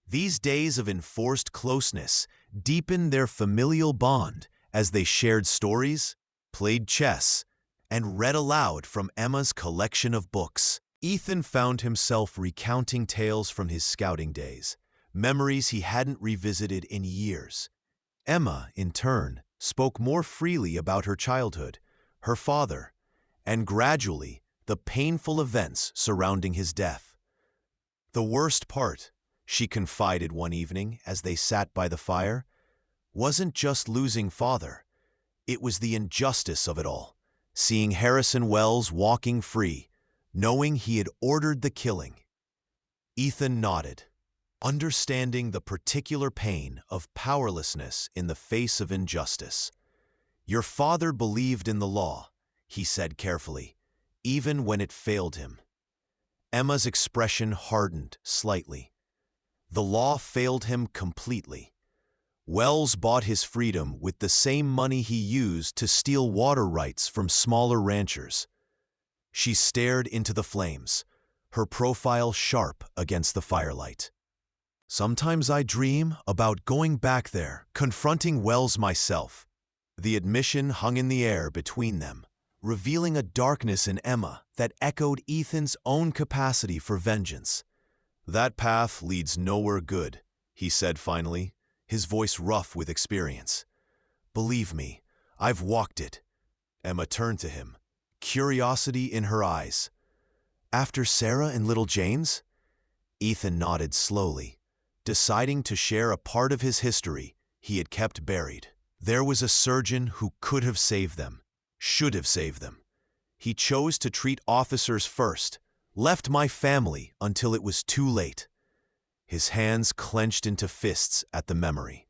These days of enforced closeness deepened their familial bond as they shared stories, played chess, and read aloud from Emma's collection of books. Ethan found himself recounting tales from his scouting days, memories he hadn't revisited in years. Emma, in turn, spoke more freely about her childhood, her father, and gradually the painful events surrounding his death. The worst part, she confided one evening as they sat by the fire, wasn't just losing father. It was the injustice of it all, seeing Harrison Wells walking free, knowing he had ordered the killing. Ethan nodded, understanding the particular pain of powerlessness in the face of injustice. "Your father believed in the law," he said carefully, "even when it failed him." Emma's expression hardened slightly. The law failed him completely. Wells bought his freedom with the same money he used to steal water rights from smaller ranchers. She stared into the flames, her profile sharp against the firelight. "Sometimes I dream about going back there, confronting Wells myself." The admission hung in the air between them, revealing a darkness in Emma that echoed Ethan's own capacity for vengeance. "That path leads nowhere good," he said finally, his voice rough with experience. "Believe me, I've walked it." Emma turned to him, curiosity in her eyes. "After Sarah and little James?" Ethan nodded slowly, deciding to share a part of his history he had kept buried. "There was a surgeon who could have saved them, should have saved them. He chose to treat officers first, left my family until it was too late." His hands clenched into fists at the memory.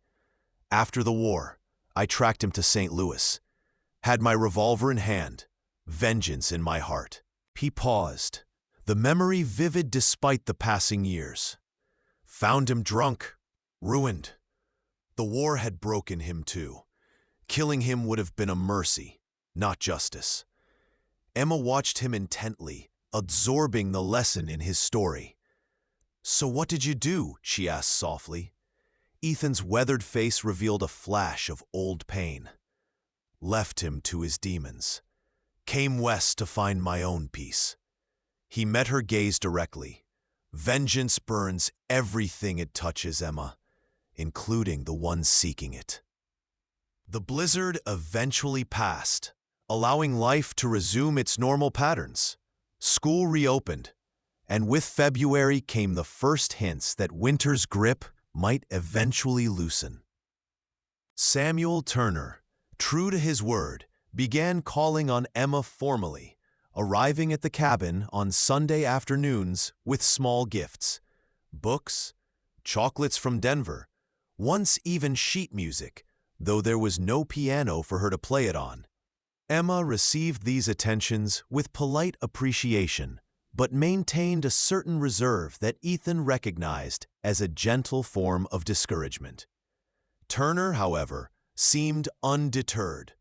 "After the war, I tracked him to St. Louis. Had my revolver in hand, vengeance in my heart." He paused, the memory vivid despite the passing years. "Found him drunk, ruined. The war had broken him too. Killing him would have been a mercy, not justice." Emma watched him intently, absorbing the lesson in his story. "So what did you do?" she asked softly. Ethan's weathered face revealed a flash of old pain. "Left him to his demons. Came west to find my own peace." He met her gaze directly. "Vengeance burns everything it touches, Emma, including the ones seeking it." The blizzard eventually passed, allowing life to resume its normal patterns. School reopened, and with February came the first hints that winter's grip might eventually loosen. Samuel Turner, true to his word, began calling on Emma formally, arriving at the cabin on Sunday afternoons with small gifts: books, chocolates from Denver, once even sheet music, though there was no piano for her to play it on. Emma received these attentions with polite appreciation, but maintained a certain reserve that Ethan recognized as a gentle form of discouragement. Turner, however, seemed undeterred.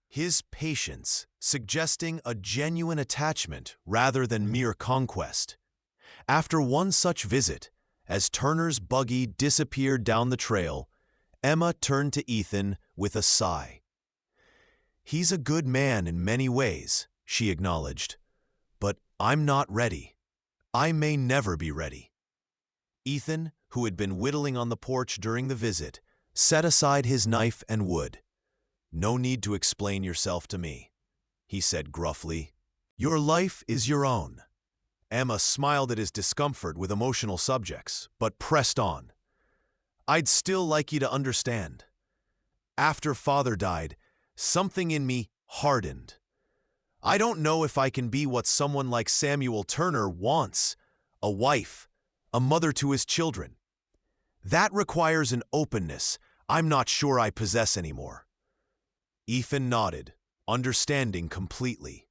His patience suggesting a genuine attachment rather than mere conquest. After one such visit, as Turner's buggy disappeared down the trail, Emma turned to Ethan with a sigh. "He's a good man in many ways," she acknowledged, "but I'm not ready. I may never be ready." Ethan, who had been whittling on the porch during the visit, set aside his knife and wood. "No need to explain yourself to me," he said gruffly. "Your life is your own." Emma smiled at his discomfort with emotional subjects, but pressed on. "I'd still like you to understand. After Father died, something in me hardened. I don't know if I can be what someone like Samuel Turner wants: a wife, a mother to his children. That requires an openness I'm not sure I possess anymore." Ethan nodded, understanding completely.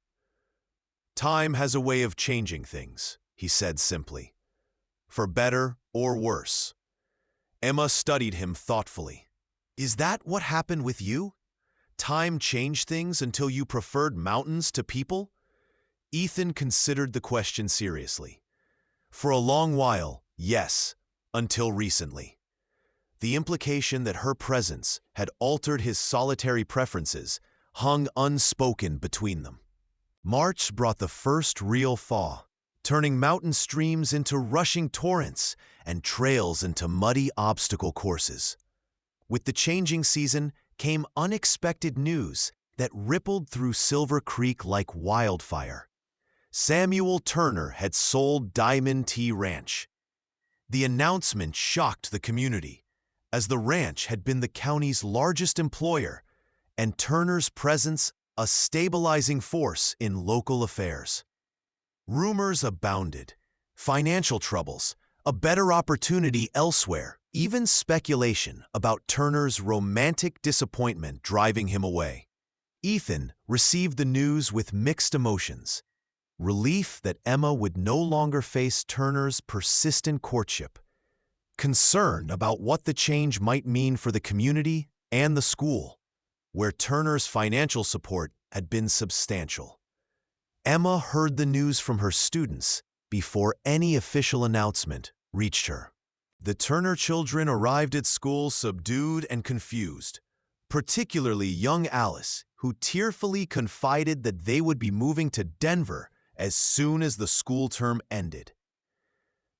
"Time has a way of changing things," he said simply. "For better or worse." Emma studied him thoughtfully. "Is that what happened with you? Time changed things until you preferred mountains to people?" Ethan considered the question seriously. "For a long while, yes, until recently." The implication that her presence had altered his solitary preferences hung unspoken between them. March brought the first real thaw, turning mountain streams into rushing torrents and trails into muddy obstacle courses. With the changing season came unexpected news that rippled through Silver Creek like wildfire. Samuel Turner had sold Diamond T Ranch. The announcement shocked the community, as the ranch had been the county's largest employer, and Turner's presence a stabilizing force in local affairs. Rumors abounded, financial troubles, a better opportunity elsewhere, even speculation about Turner's romantic disappointment driving him away. Ethan received the news with mixed emotions. Relief that Emma would no longer face Turner's persistent courtship. Concern about what the change might mean for the community and the school, where Turner's financial support had been substantial. Emma heard the news from her students before any official announcement reached her. The Turner children arrived at school subdued and confused, particularly young Alice, who tearfully confided that they would be moving to Denver as soon as the school term ended.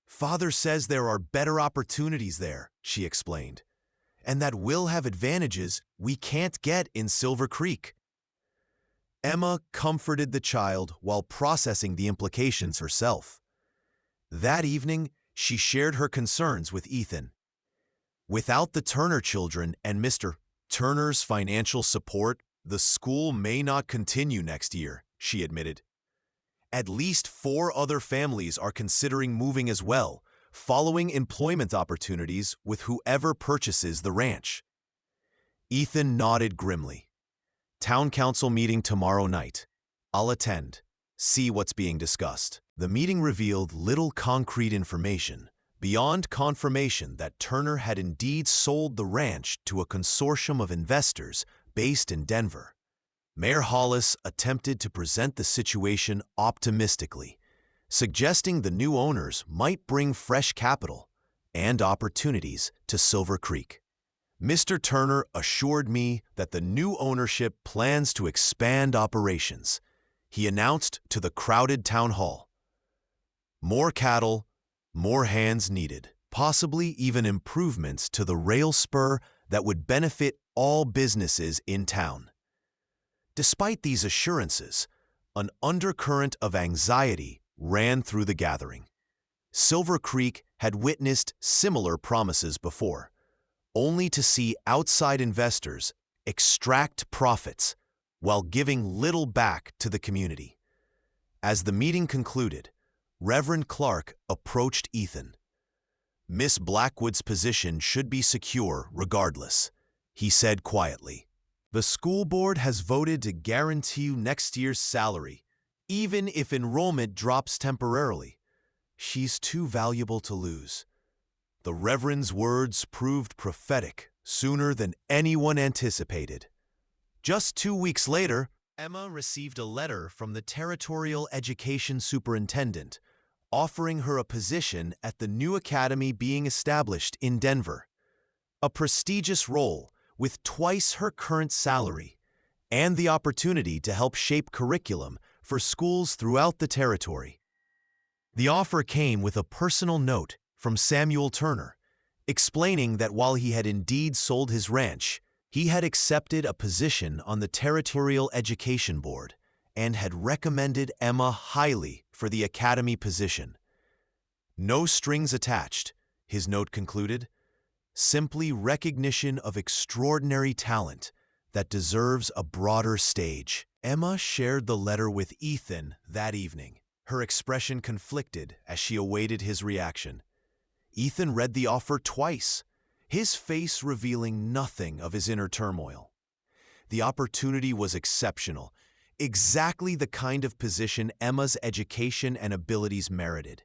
"Father says there are better opportunities there," she explained, "and that we'll have advantages we can't get in Silver Creek." Emma comforted the child while processing the implications herself. That evening, she shared her concerns with Ethan. Without the Turner children and Mr. Turner's financial support, the school may not continue next year, she admitted. At least 4 other families are considering moving as well, following employment opportunities with whoever purchases the ranch. Ethan nodded grimly. "Town council meeting tomorrow night. I'll attend. See what's being discussed." The meeting revealed little concrete information, beyond confirmation that Turner had indeed sold the ranch to a consortium of investors based in Denver. Mayor Hollis attempted to present the situation optimistically, suggesting the new owners might bring fresh capital and opportunities to Silver Creek. Mr. Turner assured me that the new ownership plans to expand operations, he announced to the crowded town hall. More cattle, more hands needed, possibly even improvements to the rail spur that would benefit all businesses in town. Despite these assurances, an undercurrent of anxiety ran through the gathering. Silver Creek had witnessed similar promises before, only to see outside investors extract profits while giving little back to the community. As the meeting concluded, Reverend Clark approached Ethan. "Miss Blackwood's position should be secure regardless," he said quietly. "The school board has voted to guarantee you next year's salary, even if enrollment drops temporarily. She's too valuable to lose." The Reverend's words proved prophetic sooner than anyone anticipated. Just 2 weeks later, Emma received a letter from the Territorial Education Superintendent offering her a position at the new academy being established in Denver. A prestigious role with twice her current salary and the opportunity to help shape curriculum for schools throughout the territory. The offer came with a personal note from Samuel Turner, explaining that while he had indeed sold his ranch, he had accepted a position on the Territorial Education Board and had recommended Emma highly for the academy position. "No strings attached," his note concluded, "simply recognition of extraordinary talent that deserves a broader stage." Emma shared the letter with Ethan that evening, her expression conflicted as she awaited his reaction. Ethan read the offer twice, his face revealing nothing of his inner turmoil. The opportunity was exceptional, exactly the kind of position Emma's education and abilities merited.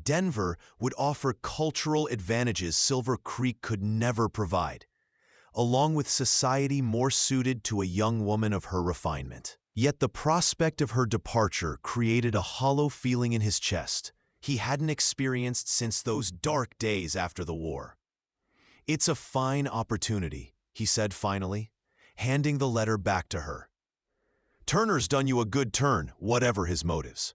Denver would offer cultural advantages Silver Creek could never provide, along with society more suited to a young woman of her refinement. Yet the prospect of her departure created a hollow feeling in his chest he hadn't experienced since those dark days after the war. "It's a fine opportunity," he said finally, handing the letter back to her. "Turner's done you a good turn, whatever his motives."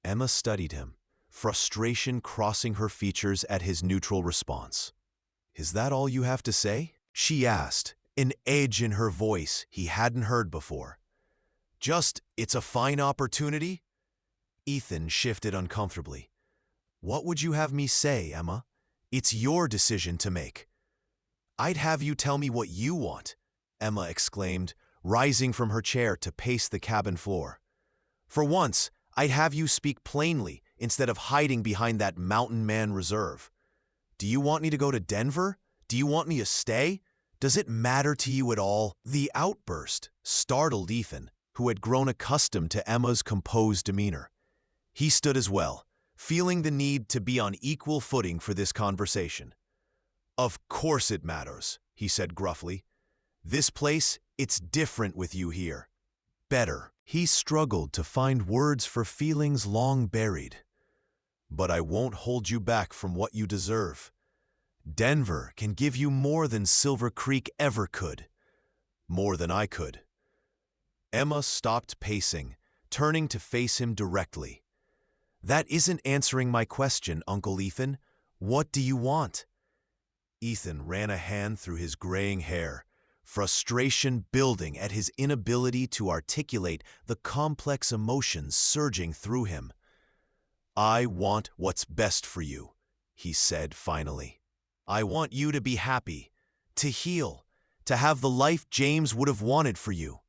Emma studied him, frustration crossing her features at his neutral response. "Is that all you have to say?" she asked, an edge in her voice he hadn't heard before. "Just, it's a fine opportunity?" Ethan shifted uncomfortably. What would you have me say, Emma? It's your decision to make. I'd have you tell me what you want, Emma exclaimed, rising from her chair to pace the cabin floor. For once, I'd have you speak plainly instead of hiding behind that mountain man reserve. Do you want me to go to Denver? Do you want me to stay? Does it matter to you at all? The outburst startled Ethan, who had grown accustomed to Emma's composed demeanor. He stood as well, feeling the need to be on equal footing for this conversation. Of course it matters, he said gruffly. This place, it's different with you here. Better. He struggled to find words for feelings long buried. But I won't hold you back from what you deserve. Denver can give you more than Silver Creek ever could. More than I could. Emma stopped pacing, turning to face him directly. That isn't answering my question, Uncle Ethan. What do you want? Ethan ran a hand through his graying hair, frustration building at his inability to articulate the complex emotions surging through him. I want what's best for you, he said finally. I want you to be happy, to heal, to have the life James would have wanted for you.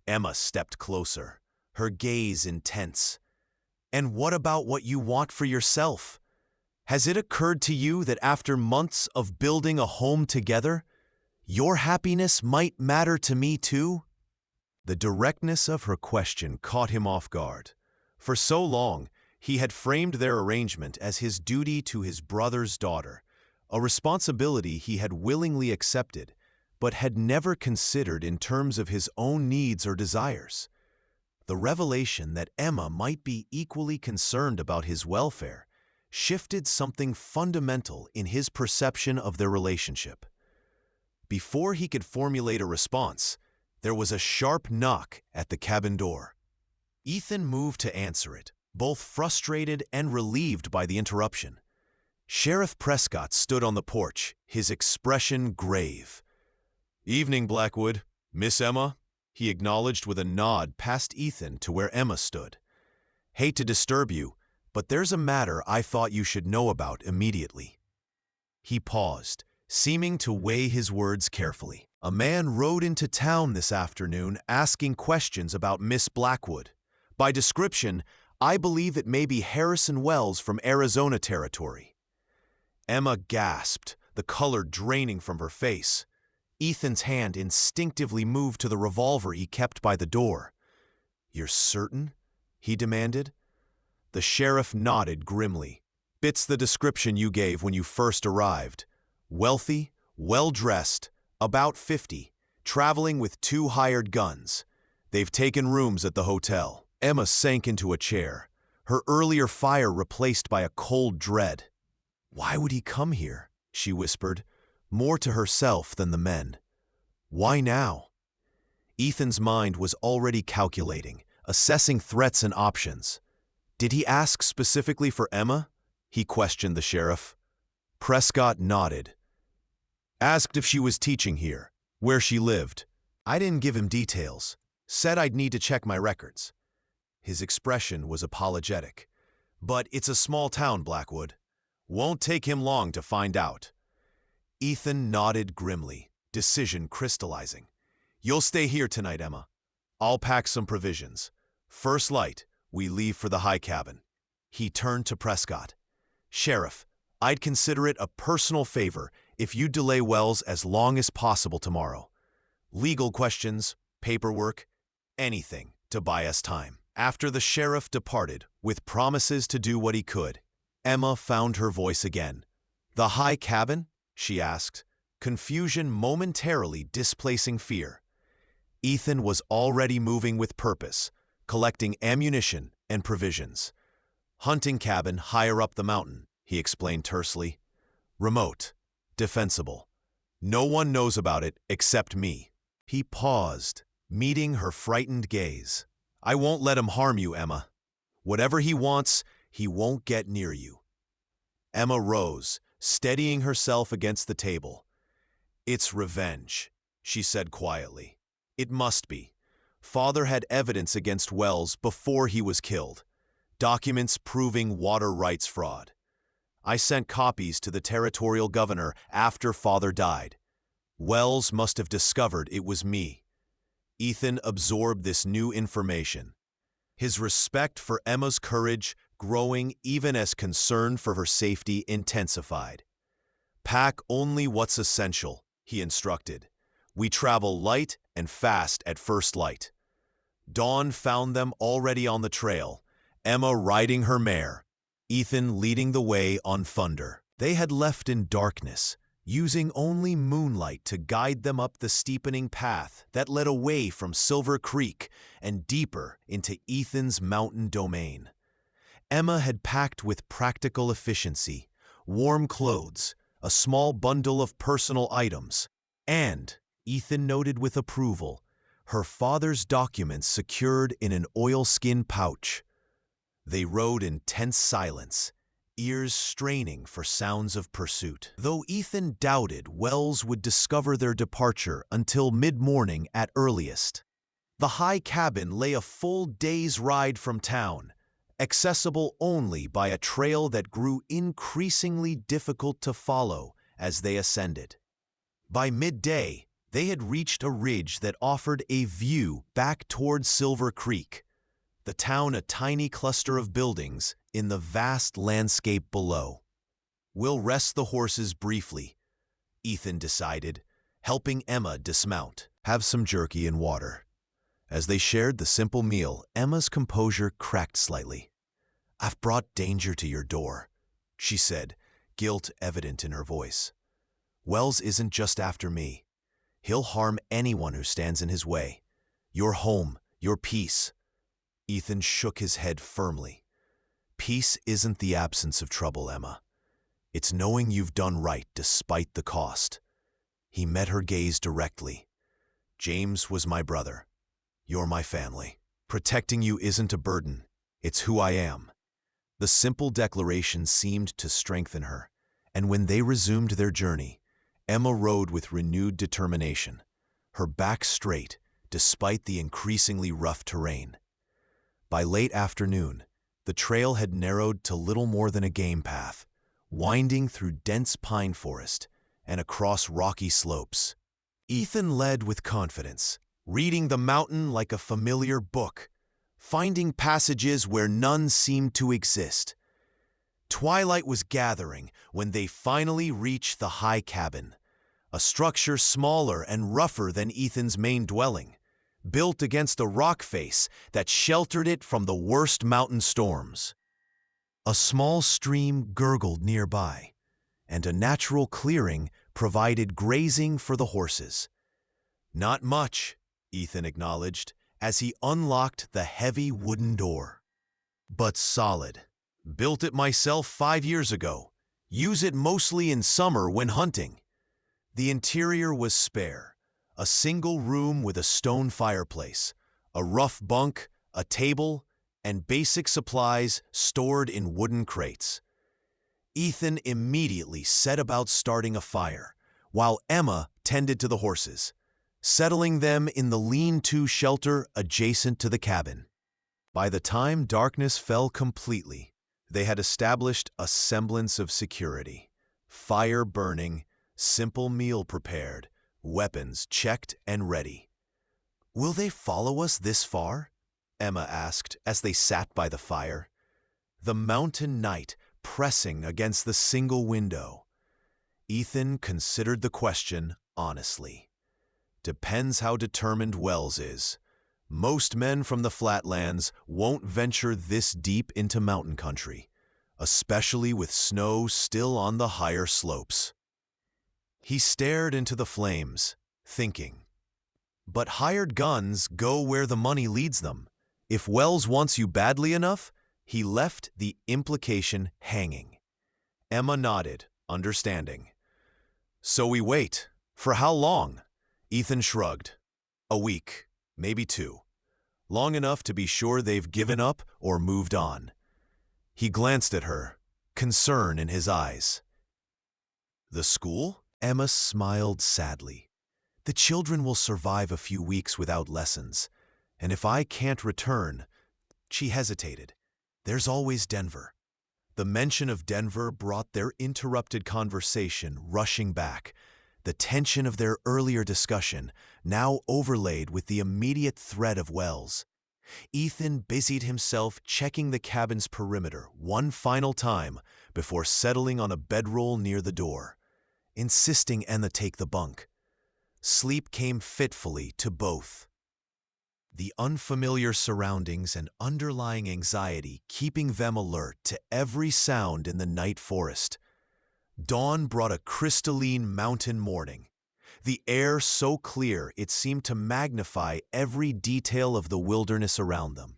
Emma stepped closer, her gaze intense. And what about what you want for yourself? Has it occurred to you that after months of building a home together, your happiness might matter to me too? The directness of her question caught him off guard. For so long, he had framed their arrangement as his duty to his brother's daughter, a responsibility he had willingly accepted, but had never considered in terms of his own needs or desires. The revelation that Emma might be equally concerned about his welfare shifted something fundamental in his perception of their relationship. Before he could formulate a response, there was a sharp knock at the cabin door. Ethan moved to answer it, both frustrated and relieved by the interruption. Sheriff Prescott stood on the porch, his expression grave. "Evening, Blackwood. Miss Emma?" he acknowledged with a nod past Ethan to where Emma stood. "Hate to disturb you, but there's a matter I thought you should know about immediately." He paused, seeming to weigh his words carefully. "A man rode into town this afternoon asking questions about Miss Blackwood. By description, I believe it may be Harrison Wells from Arizona Territory." Emma gasped, the color draining from her face. Ethan's hand instinctively moved to the revolver he kept by the door. "You're certain?" he demanded. The sheriff nodded grimly. "Fits the description you gave when you first arrived. Wealthy, well-dressed, about 50, traveling with 2 hired guns. They've taken rooms at the hotel." Emma sank into a chair, her earlier fire replaced by a cold dread. "Why would he come here?" she whispered, more to herself than the men. "Why now?" Ethan's mind was already calculating, assessing threats and options. "Did he ask specifically for Emma?" he questioned the sheriff. Prescott nodded. "Asked if she was teaching here, where she lived. I didn't give him details. Said I'd need to check my records." His expression was apologetic. "But it's a small town, Blackwood. Won't take him long to find out." Ethan nodded grimly, decision crystallizing. "You'll stay here tonight, Emma. I'll pack some provisions. First light, we leave for the high cabin." He turned to Prescott. "Sheriff, I'd consider it a personal favor if you delay Wells as long as possible tomorrow. Legal questions, paperwork, anything to buy us time." After the sheriff departed, with promises to do what he could, Emma found her voice again. "The high cabin?" she asked, confusion momentarily displacing fear. Ethan was already moving with purpose, collecting ammunition and provisions. "Hunting cabin higher up the mountain," he explained tersely. "Remote, defensible. No one knows about it except me." He paused, meeting her frightened gaze. "I won't let him harm you, Emma. Whatever he wants, he won't get near you." Emma rose, steadying herself against the table. "It's revenge," she said quietly. "It must be. Father had evidence against Wells before he was killed. documents proving water rights fraud. I sent copies to the territorial governor after Father died. Wells must have discovered it was me. Ethan absorbed this new information. His respect for Emma's courage growing even as concern for her safety intensified. Pack only what's essential, he instructed. We travel light and fast at first light. Dawn found them already on the trail, Emma riding her mare, Ethan leading the way on Thunder. They had left in darkness, using only moonlight to guide them up the steepening path that led away from Silver Creek and deeper into Ethan's mountain domain. Emma had packed with practical efficiency, warm clothes, a small bundle of personal items, and, Ethan noted with approval, her father's documents secured in an oilskin pouch. They rode in tense silence, ears straining for sounds of pursuit. Though Ethan doubted Wells would discover their departure until mid-morning at earliest. The high cabin lay a full day's ride from town, accessible only by a trail that grew increasingly difficult to follow as they ascended. By midday, they had reached a ridge that offered a view back toward Silver Creek, the town a tiny cluster of buildings in the vast landscape below. We'll rest the horses briefly, Ethan decided, helping Emma dismount. Have some jerky and water. As they shared the simple meal, Emma's composure cracked slightly. I've brought danger to your door, she said, guilt evident in her voice. Wells isn't just after me. He'll harm anyone who stands in his way. Your home, your peace. Ethan shook his head firmly. Peace isn't the absence of trouble, Emma. It's knowing you've done right despite the cost. He met her gaze directly. James was my brother. You're my family. Protecting you isn't a burden. It's who I am. The simple declaration seemed to strengthen her, and when they resumed their journey, Emma rode with renewed determination, her back straight despite the increasingly rough terrain. By late afternoon, the trail had narrowed to little more than a game path, winding through dense pine forest and across rocky slopes. Ethan led with confidence, reading the mountain like a familiar book, finding passages where none seemed to exist. Twilight was gathering when they finally reached the high cabin, a structure smaller and rougher than Ethan's main dwelling, built against a rock face that sheltered it from the worst mountain storms. A small stream gurgled nearby, and a natural clearing provided grazing for the horses. Not much, Ethan acknowledged as he unlocked the heavy wooden door. But solid. Built it myself 5 years ago. Use it mostly in summer when hunting. The interior was spare. A single room with a stone fireplace, a rough bunk, a table, and basic supplies stored in wooden crates. Ethan immediately set about starting a fire, while Emma tended to the horses, settling them in the lean-to shelter adjacent to the cabin. By the time darkness fell completely, they had established a semblance of security. Fire burning, simple meal prepared, weapons checked and ready. Will they follow us this far? Emma asked as they sat by the fire, the mountain night pressing against the single window. Ethan considered the question honestly. Depends how determined Wells is. Most men from the flatlands won't venture this deep into mountain country, especially with snow still on the higher slopes. He stared into the flames, thinking. But hired guns go where the money leads them. If Wells wants you badly enough, he left the implication hanging. Emma nodded, understanding. So we wait. For how long? Ethan shrugged. A week, maybe 2. Long enough to be sure they've given up or moved on. He glanced at her, concern in his eyes. The school? Emma smiled sadly. The children will survive a few weeks without lessons, and if I can't return... She hesitated. There's always Denver. The mention of Denver brought their interrupted conversation rushing back, the tension of their earlier discussion now overlaid with the immediate threat of Wells. Ethan busied himself checking the cabin's perimeter one final time before settling on a bedroll near the door, insisting Emma take the bunk. Sleep came fitfully to both. The unfamiliar surroundings and underlying anxiety keeping them alert to every sound in the night forest. Dawn brought a crystalline mountain morning, the air so clear it seemed to magnify every detail of the wilderness around them.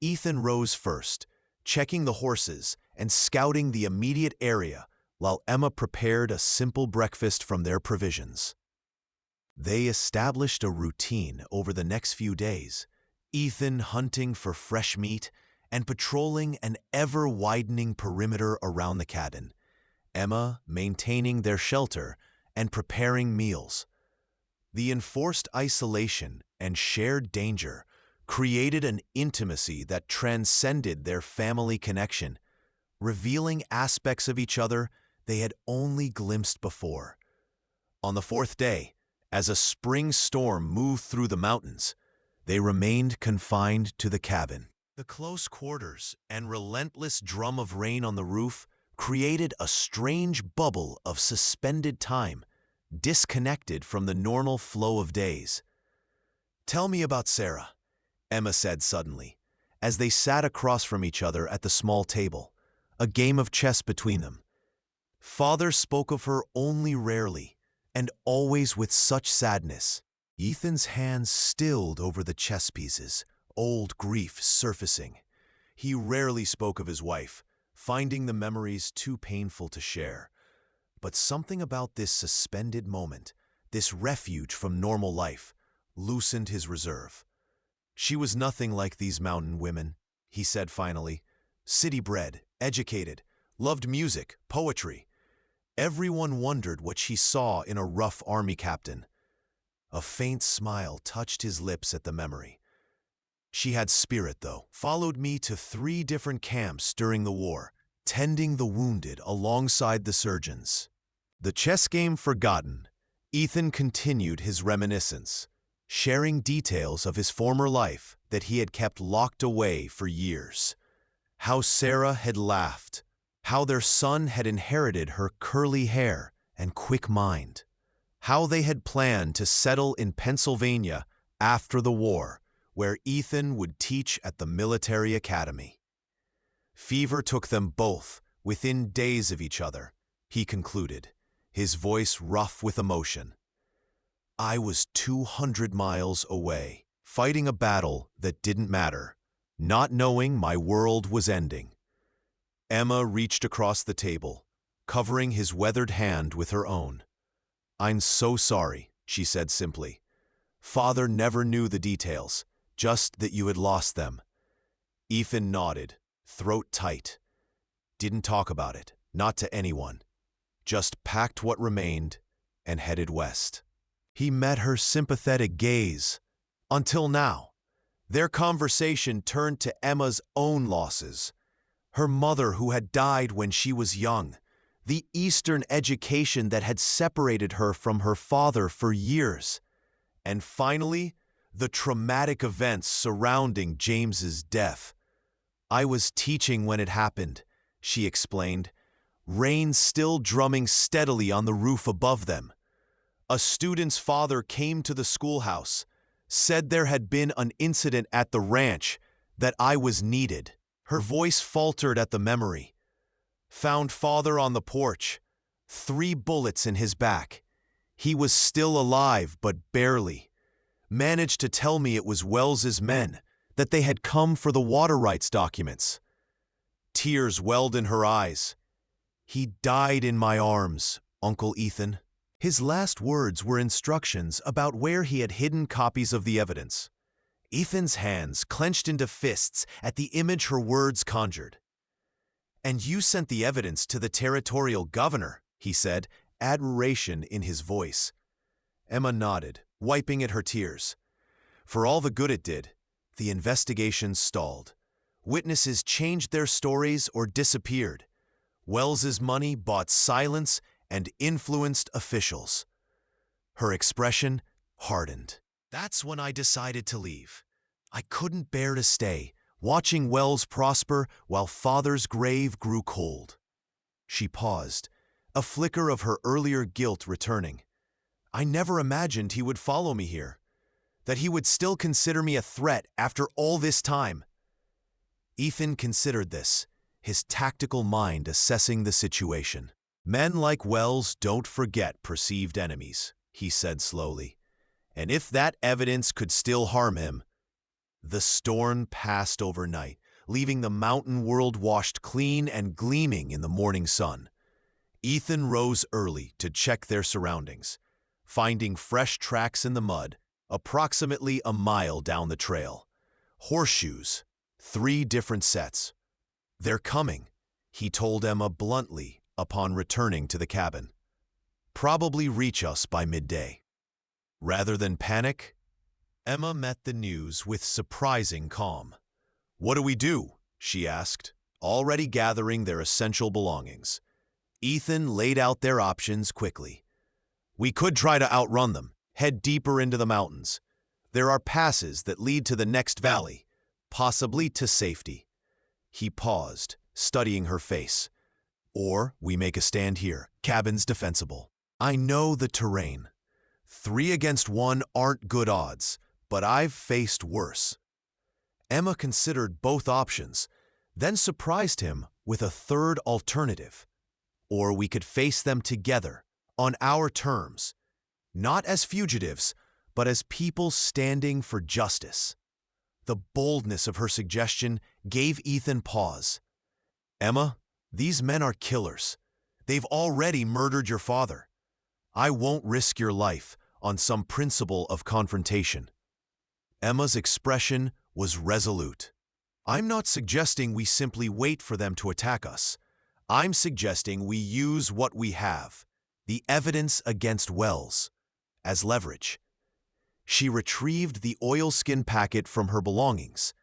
Ethan rose first, checking the horses and scouting the immediate area while Emma prepared a simple breakfast from their provisions. They established a routine over the next few days, Ethan hunting for fresh meat and patrolling an ever-widening perimeter around the cabin, Emma maintaining their shelter and preparing meals. The enforced isolation and shared danger created an intimacy that transcended their family connection, revealing aspects of each other they had only glimpsed before. On the fourth day, as a spring storm moved through the mountains, they remained confined to the cabin. The close quarters and relentless drum of rain on the roof created a strange bubble of suspended time, disconnected from the normal flow of days. "Tell me about Sarah," Emma said suddenly, as they sat across from each other at the small table, a game of chess between them. Father spoke of her only rarely, and always with such sadness. Ethan's hands stilled over the chess pieces, old grief surfacing. He rarely spoke of his wife, finding the memories too painful to share. But something about this suspended moment, this refuge from normal life, loosened his reserve. "She was nothing like these mountain women," he said finally. "City-bred, educated, loved music, poetry. Everyone wondered what she saw in a rough army captain." A faint smile touched his lips at the memory. "She had spirit, though. Followed me to 3 different camps during the war, tending the wounded alongside the surgeons." The chess game forgotten, Ethan continued his reminiscence, sharing details of his former life that he had kept locked away for years. How Sarah had laughed, how their son had inherited her curly hair and quick mind, how they had planned to settle in Pennsylvania after the war, where Ethan would teach at the military academy. Fever took them both within days of each other, he concluded, his voice rough with emotion. "I was 200 miles away, fighting a battle that didn't matter, not knowing my world was ending." Emma reached across the table, covering his weathered hand with her own. "I'm so sorry," she said simply. "Father never knew the details, just that you had lost them." Ethan nodded, throat tight. Didn't talk about it, not to anyone. Just packed what remained and headed west. He met her sympathetic gaze. Until now, their conversation turned to Emma's own losses. Her mother who had died when she was young, the Eastern education that had separated her from her father for years, and finally, the traumatic events surrounding James's death. "I was teaching when it happened," she explained, rain still drumming steadily on the roof above them. "A student's father came to the schoolhouse, said there had been an incident at the ranch, that I was needed." Her voice faltered at the memory. "Found father on the porch, 3 bullets in his back. He was still alive, but barely. Managed to tell me it was Wells's men, that they had come for the water rights documents." Tears welled in her eyes. "He died in my arms, Uncle Ethan." His last words were instructions about where he had hidden copies of the evidence. Ethan's hands clenched into fists at the image her words conjured. "And you sent the evidence to the territorial governor," he said, admiration in his voice. Emma nodded, wiping at her tears. "For all the good it did, the investigation stalled. Witnesses changed their stories or disappeared. Wells's money bought silence and influenced officials. Her expression hardened. That's when I decided to leave. I couldn't bear to stay, watching Wells prosper while Father's grave grew cold. She paused, a flicker of her earlier guilt returning. I never imagined he would follow me here, that he would still consider me a threat after all this time. Ethan considered this, his tactical mind assessing the situation. Men like Wells don't forget perceived enemies, he said slowly. And if that evidence could still harm him. The storm passed overnight, leaving the mountain world washed clean and gleaming in the morning sun. Ethan rose early to check their surroundings, finding fresh tracks in the mud, approximately a mile down the trail. Horseshoes, 3 different sets. They're coming, he told Emma bluntly upon returning to the cabin. Probably reach us by midday. Rather than panic, Emma met the news with surprising calm. What do we do? She asked, already gathering their essential belongings. Ethan laid out their options quickly. We could try to outrun them, head deeper into the mountains. There are passes that lead to the next valley, possibly to safety. He paused, studying her face. Or we make a stand here, cabin's defensible. I know the terrain. 3 against 1 aren't good odds, but I've faced worse. Emma considered both options, then surprised him with a third alternative. Or we could face them together, on our terms, not as fugitives, but as people standing for justice. The boldness of her suggestion gave Ethan pause. Emma, these men are killers. They've already murdered your father. I won't risk your life on some principle of confrontation. Emma's expression was resolute. I'm not suggesting we simply wait for them to attack us. I'm suggesting we use what we have, the evidence against Wells, as leverage. She retrieved the oilskin packet from her belongings,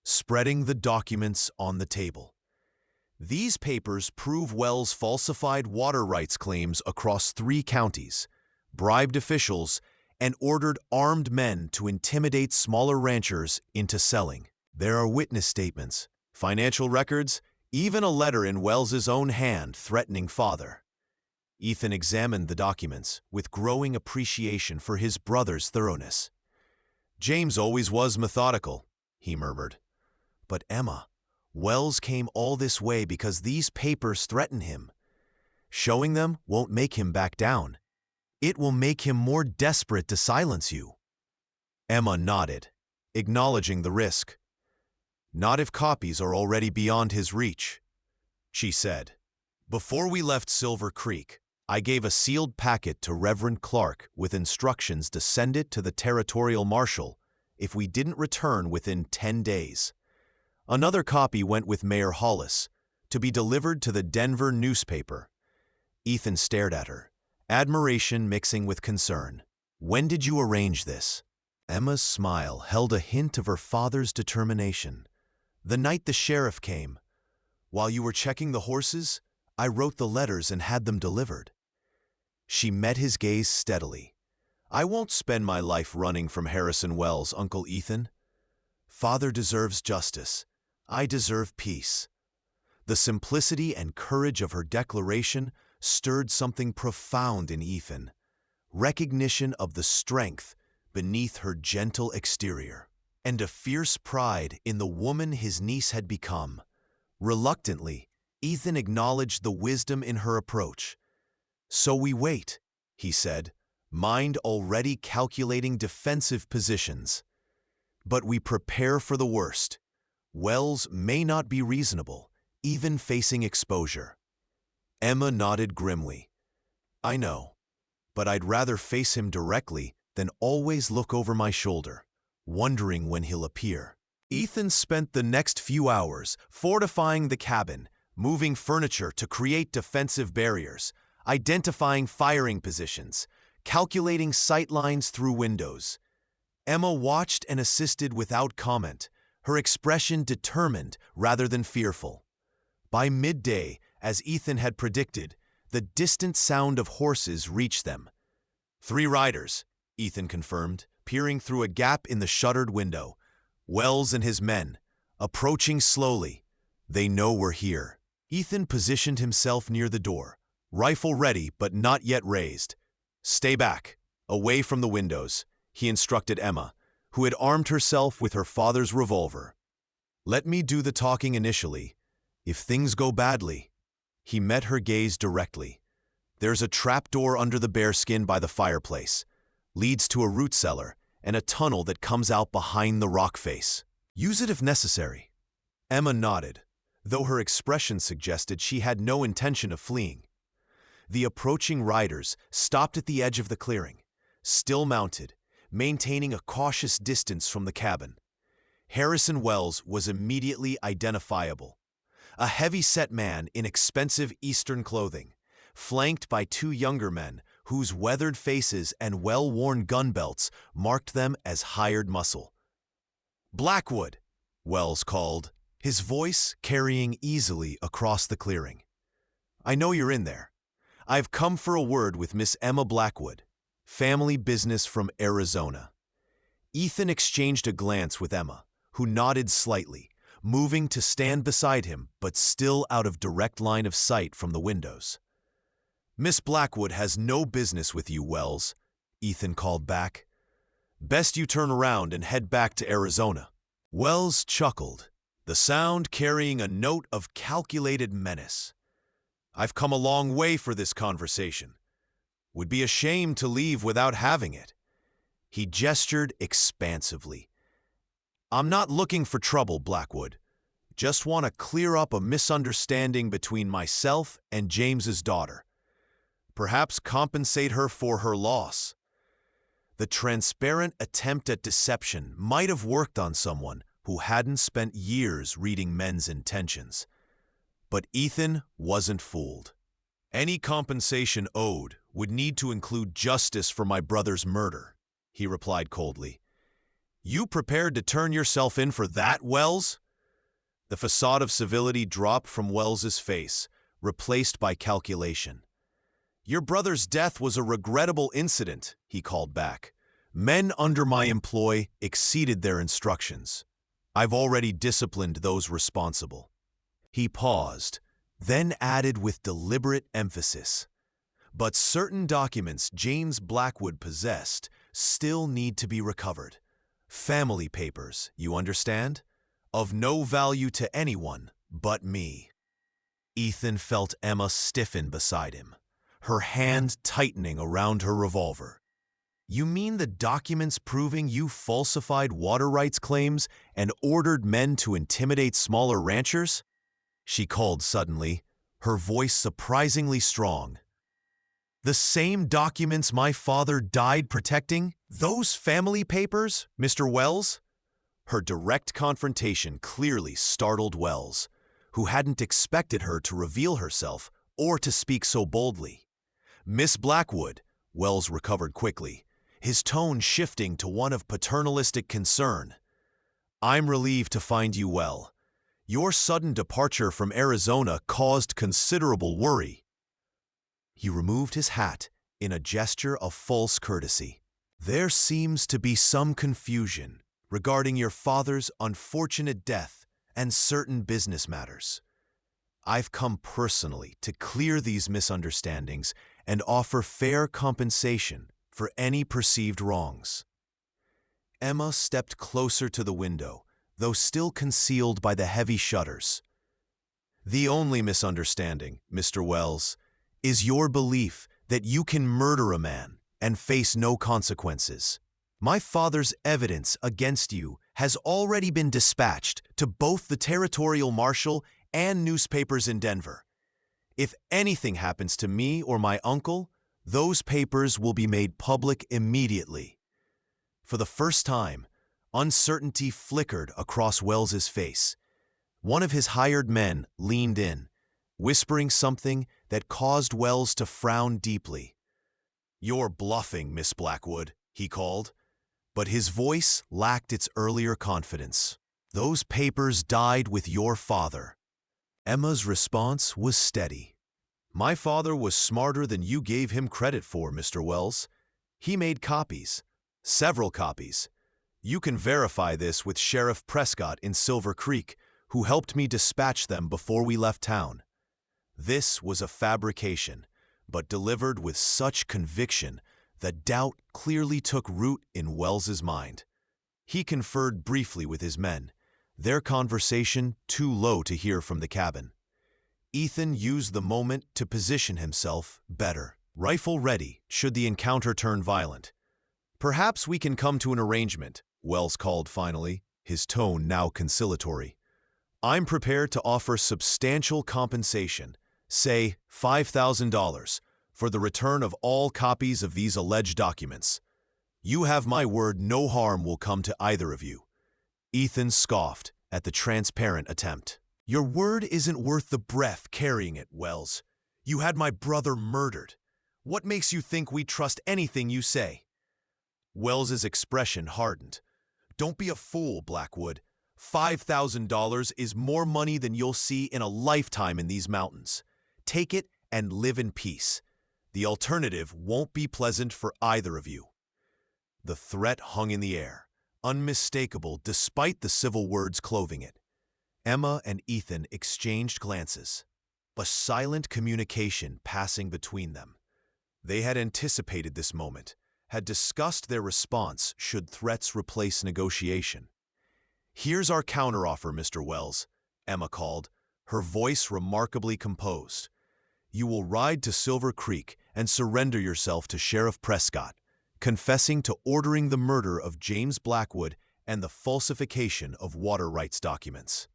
spreading the documents on the table. These papers prove Wells falsified water rights claims across 3 counties, bribed officials, and ordered armed men to intimidate smaller ranchers into selling. There are witness statements, financial records, even a letter in Wells's own hand threatening Father. Ethan examined the documents with growing appreciation for his brother's thoroughness. James always was methodical, he murmured. But Emma, Wells came all this way because these papers threaten him. Showing them won't make him back down. It will make him more desperate to silence you. Emma nodded, acknowledging the risk. Not if copies are already beyond his reach, she said. Before we left Silver Creek, I gave a sealed packet to Reverend Clark with instructions to send it to the territorial marshal if we didn't return within 10 days. Another copy went with Mayor Hollis, to be delivered to the Denver newspaper. Ethan stared at her, admiration mixing with concern. When did you arrange this? Emma's smile held a hint of her father's determination. The night the sheriff came. While you were checking the horses, I wrote the letters and had them delivered. She met his gaze steadily. I won't spend my life running from Harrison Wells, Uncle Ethan. Father deserves justice. I deserve peace. The simplicity and courage of her declaration stirred something profound in Ethan, recognition of the strength beneath her gentle exterior, and a fierce pride in the woman his niece had become. Reluctantly, Ethan acknowledged the wisdom in her approach. So we wait, he said, mind already calculating defensive positions. But we prepare for the worst. Wells may not be reasonable, even facing exposure. Emma nodded grimly. I know, but I'd rather face him directly than always look over my shoulder, wondering when he'll appear. Ethan spent the next few hours fortifying the cabin, moving furniture to create defensive barriers, identifying firing positions, calculating sight lines through windows. Emma watched and assisted without comment, her expression determined rather than fearful. By midday, as Ethan had predicted, the distant sound of horses reached them. "3 riders," Ethan confirmed, peering through a gap in the shuttered window. "Wells and his men, approaching slowly. They know we're here." Ethan positioned himself near the door, rifle ready but not yet raised. "Stay back, away from the windows," he instructed Emma, who had armed herself with her father's revolver. "Let me do the talking initially. If things go badly—" He met her gaze directly. "There's a trapdoor under the bearskin by the fireplace, leads to a root cellar, and a tunnel that comes out behind the rock face. Use it if necessary." Emma nodded, though her expression suggested she had no intention of fleeing. The approaching riders stopped at the edge of the clearing, still mounted, maintaining a cautious distance from the cabin. Harrison Wells was immediately identifiable. A heavy-set man in expensive Eastern clothing, flanked by 2 younger men whose weathered faces and well-worn gun belts marked them as hired muscle. "Blackwood," Wells called, his voice carrying easily across the clearing. "I know you're in there. I've come for a word with Miss Emma Blackwood, family business from Arizona." Ethan exchanged a glance with Emma, who nodded slightly, moving to stand beside him but still out of direct line of sight from the windows. "Miss Blackwood has no business with you, Wells," Ethan called back. "Best you turn around and head back to Arizona." Wells chuckled, the sound carrying a note of calculated menace. "I've come a long way for this conversation. Would be ashamed to leave without having it." He gestured expansively. "I'm not looking for trouble, Blackwood. Just want to clear up a misunderstanding between myself and James's daughter. Perhaps compensate her for her loss." The transparent attempt at deception might have worked on someone who hadn't spent years reading men's intentions. But Ethan wasn't fooled. "Any compensation owed would need to include justice for my brother's murder," he replied coldly. "You prepared to turn yourself in for that, Wells?" The facade of civility dropped from Wells's face, replaced by calculation. "Your brother's death was a regrettable incident," he called back. "Men under my employ exceeded their instructions. I've already disciplined those responsible." He paused, then added with deliberate emphasis, "But certain documents James Blackwood possessed still need to be recovered. Family papers, you understand? Of no value to anyone but me." Ethan felt Emma stiffen beside him, her hand tightening around her revolver. "You mean the documents proving you falsified water rights claims and ordered men to intimidate smaller ranchers?" she called suddenly, her voice surprisingly strong. "The same documents my father died protecting? Those family papers, Mr. Wells?" Her direct confrontation clearly startled Wells, who hadn't expected her to reveal herself or to speak so boldly. "Miss Blackwood," Wells recovered quickly, his tone shifting to one of paternalistic concern. "I'm relieved to find you well. Your sudden departure from Arizona caused considerable worry." He removed his hat in a gesture of false courtesy. "There seems to be some confusion regarding your father's unfortunate death and certain business matters. I've come personally to clear these misunderstandings and offer fair compensation for any perceived wrongs." Emma stepped closer to the window, though still concealed by the heavy shutters. "The only misunderstanding, Mr. Wells, is your belief that you can murder a man and face no consequences. My father's evidence against you has already been dispatched to both the territorial marshal and newspapers in Denver. If anything happens to me or my uncle, those papers will be made public immediately." For the first time, uncertainty flickered across Wells's face. One of his hired men leaned in, whispering something that caused Wells to frown deeply. "You're bluffing, Miss Blackwood," he called, but his voice lacked its earlier confidence. Those papers died with your father. Emma's response was steady. My father was smarter than you gave him credit for, Mr. Wells. He made copies. Several copies. You can verify this with Sheriff Prescott in Silver Creek, who helped me dispatch them before we left town. This was a fabrication, but delivered with such conviction that doubt clearly took root in Wells's mind. He conferred briefly with his men, their conversation too low to hear from the cabin. Ethan used the moment to position himself better, rifle ready should the encounter turn violent. Perhaps we can come to an arrangement, Wells called finally, his tone now conciliatory. I'm prepared to offer substantial compensation, say $5,000, for the return of all copies of these alleged documents. You have my word no harm will come to either of you. Ethan scoffed at the transparent attempt. Your word isn't worth the breath carrying it, Wells. You had my brother murdered. What makes you think we trust anything you say? Wells's expression hardened. Don't be a fool, Blackwood. $5,000 is more money than you'll see in a lifetime in these mountains. Take it and live in peace. The alternative won't be pleasant for either of you. The threat hung in the air, unmistakable despite the civil words clothing it. Emma and Ethan exchanged glances, a silent communication passing between them. They had anticipated this moment, had discussed their response should threats replace negotiation. Here's our counteroffer, Mr. Wells, Emma called, her voice remarkably composed. You will ride to Silver Creek and surrender yourself to Sheriff Prescott, confessing to ordering the murder of James Blackwood and the falsification of water rights documents.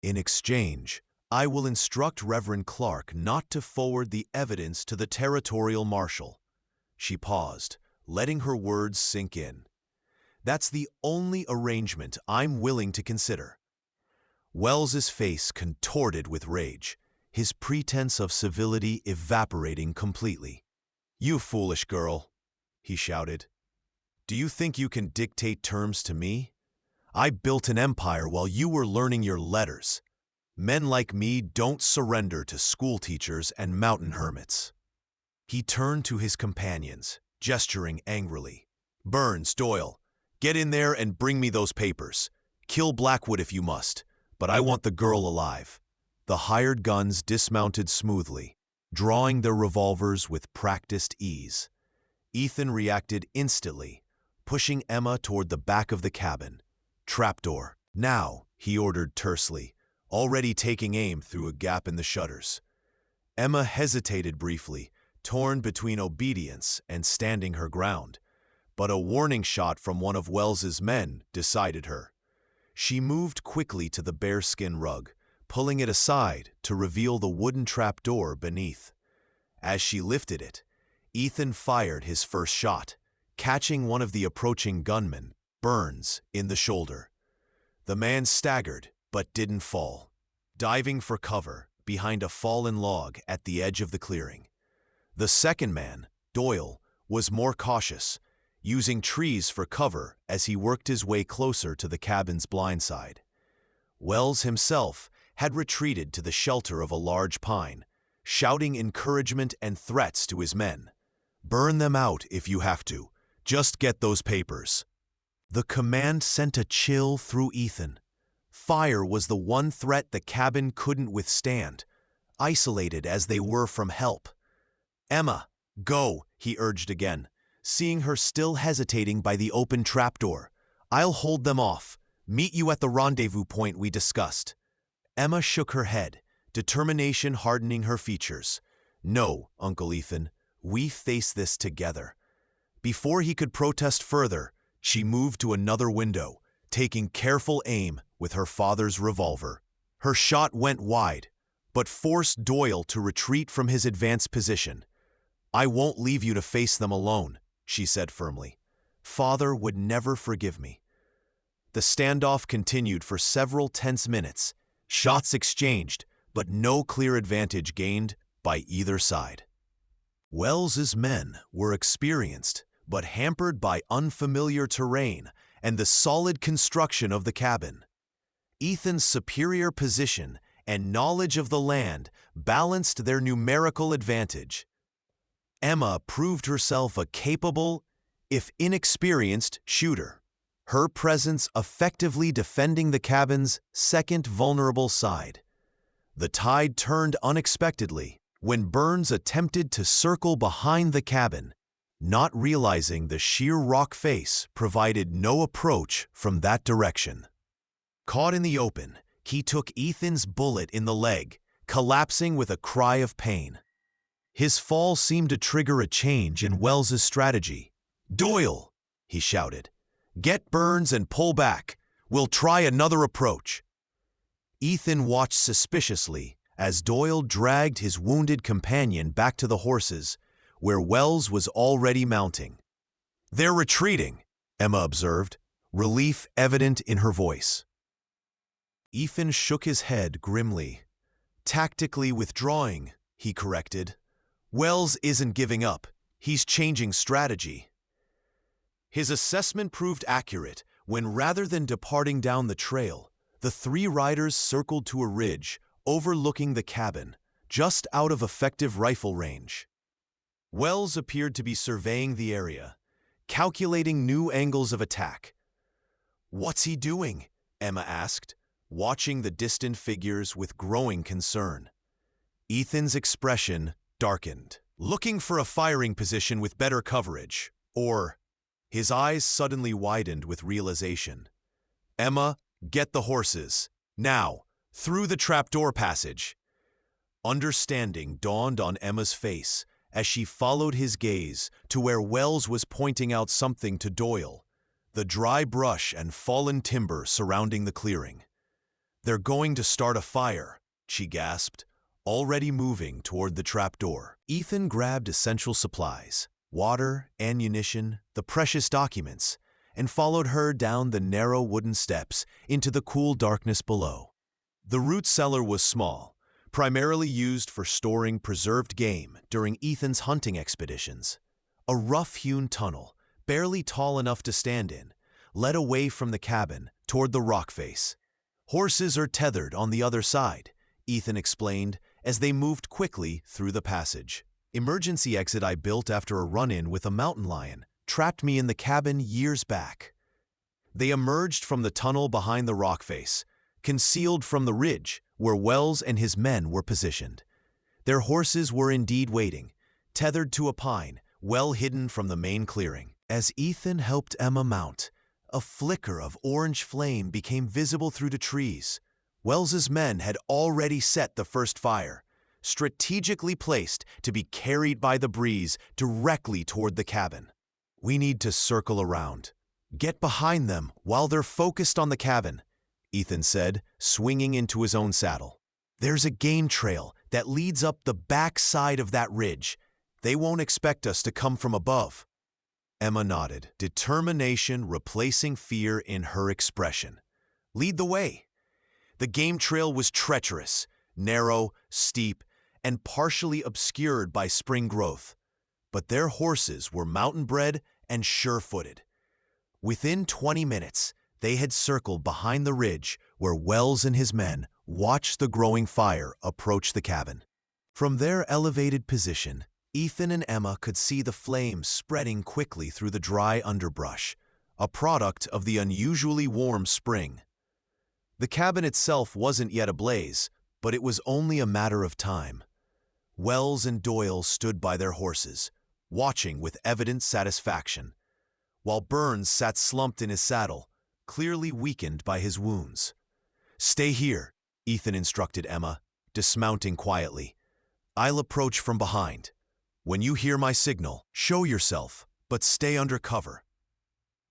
In exchange, I will instruct Reverend Clark not to forward the evidence to the territorial marshal. She paused, letting her words sink in. That's the only arrangement I'm willing to consider. Wells's face contorted with rage, his pretense of civility evaporating completely. You foolish girl, he shouted. Do you think you can dictate terms to me? I built an empire while you were learning your letters. Men like me don't surrender to schoolteachers and mountain hermits. He turned to his companions, gesturing angrily. Burns, Doyle, get in there and bring me those papers. Kill Blackwood if you must, but I want the girl alive. The hired guns dismounted smoothly, drawing their revolvers with practiced ease. Ethan reacted instantly, pushing Emma toward the back of the cabin. Trapdoor. Now, he ordered tersely, already taking aim through a gap in the shutters. Emma hesitated briefly, torn between obedience and standing her ground, but a warning shot from one of Wells's men decided her. She moved quickly to the bearskin rug, pulling it aside to reveal the wooden trapdoor beneath. As she lifted it, Ethan fired his first shot, catching one of the approaching gunmen, Burns, in the shoulder. The man staggered, but didn't fall, diving for cover behind a fallen log at the edge of the clearing. The second man, Doyle, was more cautious, using trees for cover as he worked his way closer to the cabin's blind side. Wells himself had retreated to the shelter of a large pine, shouting encouragement and threats to his men. Burn them out if you have to. Just get those papers. The command sent a chill through Ethan. Fire was the one threat the cabin couldn't withstand, isolated as they were from help. Emma, go, he urged again, seeing her still hesitating by the open trapdoor. I'll hold them off. Meet you at the rendezvous point we discussed. Emma shook her head, determination hardening her features. No, Uncle Ethan, we face this together. Before he could protest further, she moved to another window, taking careful aim with her father's revolver. Her shot went wide, but forced Doyle to retreat from his advanced position. I won't leave you to face them alone, she said firmly. Father would never forgive me. The standoff continued for several tense minutes, shots exchanged, but no clear advantage gained by either side. Wells's men were experienced, but hampered by unfamiliar terrain and the solid construction of the cabin. Ethan's superior position and knowledge of the land balanced their numerical advantage. Emma proved herself a capable, if inexperienced, shooter, her presence effectively defending the cabin's second vulnerable side. The tide turned unexpectedly when Burns attempted to circle behind the cabin, not realizing the sheer rock face provided no approach from that direction. Caught in the open, he took Ethan's bullet in the leg, collapsing with a cry of pain. His fall seemed to trigger a change in Wells's strategy. "Doyle!" he shouted. "Get Burns and pull back. We'll try another approach." Ethan watched suspiciously as Doyle dragged his wounded companion back to the horses, where Wells was already mounting. "They're retreating," Emma observed, relief evident in her voice. Ethan shook his head grimly. "Tactically withdrawing," he corrected. "Wells isn't giving up. He's changing strategy." His assessment proved accurate when, rather than departing down the trail, the three riders circled to a ridge overlooking the cabin, just out of effective rifle range. Wells appeared to be surveying the area, calculating new angles of attack. "What's he doing?" Emma asked, watching the distant figures with growing concern. Ethan's expression darkened. "Looking for a firing position with better coverage, or—" His eyes suddenly widened with realization. "Emma, get the horses. Now, through the trapdoor passage." Understanding dawned on Emma's face as she followed his gaze to where Wells was pointing out something to Doyle, the dry brush and fallen timber surrounding the clearing. "They're going to start a fire," she gasped, already moving toward the trapdoor. Ethan grabbed essential supplies, water, ammunition, the precious documents, and followed her down the narrow wooden steps into the cool darkness below. The root cellar was small, primarily used for storing preserved game during Ethan's hunting expeditions. A rough-hewn tunnel, barely tall enough to stand in, led away from the cabin toward the rock face. "Horses are tethered on the other side," Ethan explained as they moved quickly through the passage. "Emergency exit I built after a run-in with a mountain lion trapped me in the cabin years back." They emerged from the tunnel behind the rock face, concealed from the ridge where Wells and his men were positioned. Their horses were indeed waiting, tethered to a pine, well hidden from the main clearing. As Ethan helped Emma mount, a flicker of orange flame became visible through the trees. Wells's men had already set the first fire, strategically placed to be carried by the breeze directly toward the cabin. "We need to circle around. Get behind them while they're focused on the cabin," Ethan said, swinging into his own saddle. "There's a game trail that leads up the back side of that ridge. They won't expect us to come from above." Emma nodded, determination replacing fear in her expression. "Lead the way." The game trail was treacherous, narrow, steep, and partially obscured by spring growth, but their horses were mountain-bred and sure-footed. Within 20 minutes, they had circled behind the ridge where Wells and his men watched the growing fire approach the cabin. From their elevated position, Ethan and Emma could see the flames spreading quickly through the dry underbrush, a product of the unusually warm spring. The cabin itself wasn't yet ablaze, but it was only a matter of time. Wells and Doyle stood by their horses, watching with evident satisfaction, while Burns sat slumped in his saddle, clearly weakened by his wounds. "Stay here," Ethan instructed Emma, dismounting quietly. "I'll approach from behind. When you hear my signal, show yourself, but stay under cover."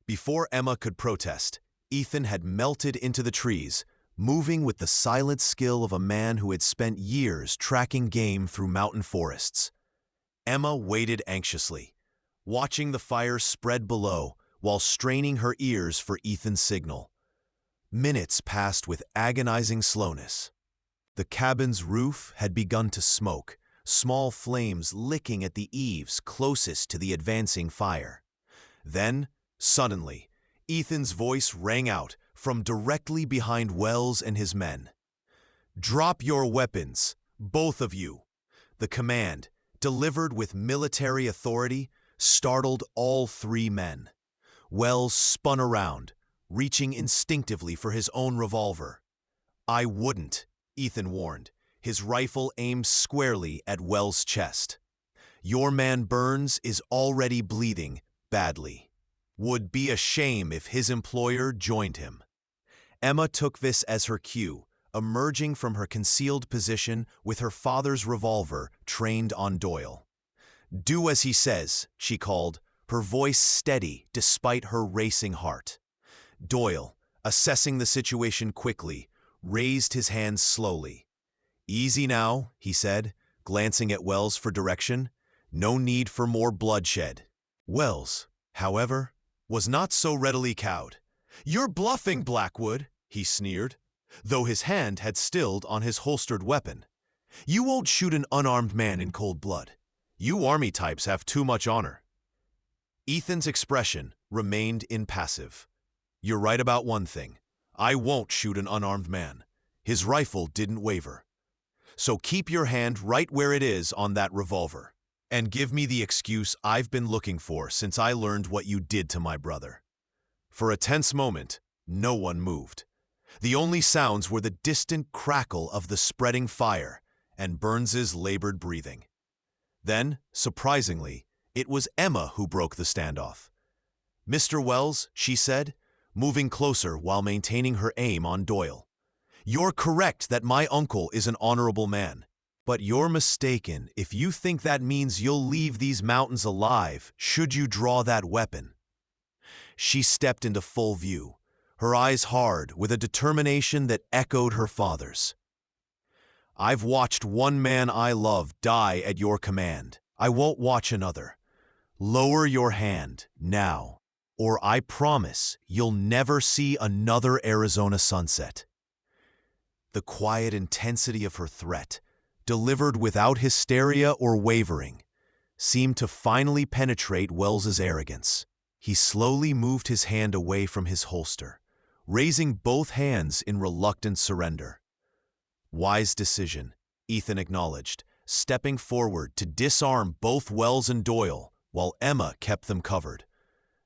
Before Emma could protest, Ethan had melted into the trees, moving with the silent skill of a man who had spent years tracking game through mountain forests. Emma waited anxiously, watching the fire spread below while straining her ears for Ethan's signal. Minutes passed with agonizing slowness. The cabin's roof had begun to smoke, small flames licking at the eaves closest to the advancing fire. Then, suddenly, Ethan's voice rang out, from directly behind Wells and his men. "Drop your weapons, both of you." The command, delivered with military authority, startled all three men. Wells spun around, reaching instinctively for his own revolver. "I wouldn't," Ethan warned, his rifle aimed squarely at Wells' chest. "Your man Burns is already bleeding badly. Would be a shame if his employer joined him." Emma took this as her cue, emerging from her concealed position with her father's revolver trained on Doyle. "Do as he says," she called, her voice steady despite her racing heart. Doyle, assessing the situation quickly, raised his hands slowly. "Easy now," he said, glancing at Wells for direction. "No need for more bloodshed." Wells, however, was not so readily cowed. "You're bluffing, Blackwood," he sneered, though his hand had stilled on his holstered weapon. "You won't shoot an unarmed man in cold blood. You army types have too much honor." Ethan's expression remained impassive. "You're right about one thing. I won't shoot an unarmed man." His rifle didn't waver. "So keep your hand right where it is on that revolver, and give me the excuse I've been looking for since I learned what you did to my brother." For a tense moment, no one moved. The only sounds were the distant crackle of the spreading fire and Burns's labored breathing. Then, surprisingly, it was Emma who broke the standoff. "Mr. Wells," she said, moving closer while maintaining her aim on Doyle, "you're correct that my uncle is an honorable man. But you're mistaken if you think that means you'll leave these mountains alive should you draw that weapon." She stepped into full view, her eyes hard with a determination that echoed her father's. "I've watched one man I love die at your command. I won't watch another. Lower your hand now, or I promise you'll never see another Arizona sunset." The quiet intensity of her threat, delivered without hysteria or wavering, seemed to finally penetrate Wells's arrogance. He slowly moved his hand away from his holster, raising both hands in reluctant surrender. "Wise decision," Ethan acknowledged, stepping forward to disarm both Wells and Doyle while Emma kept them covered.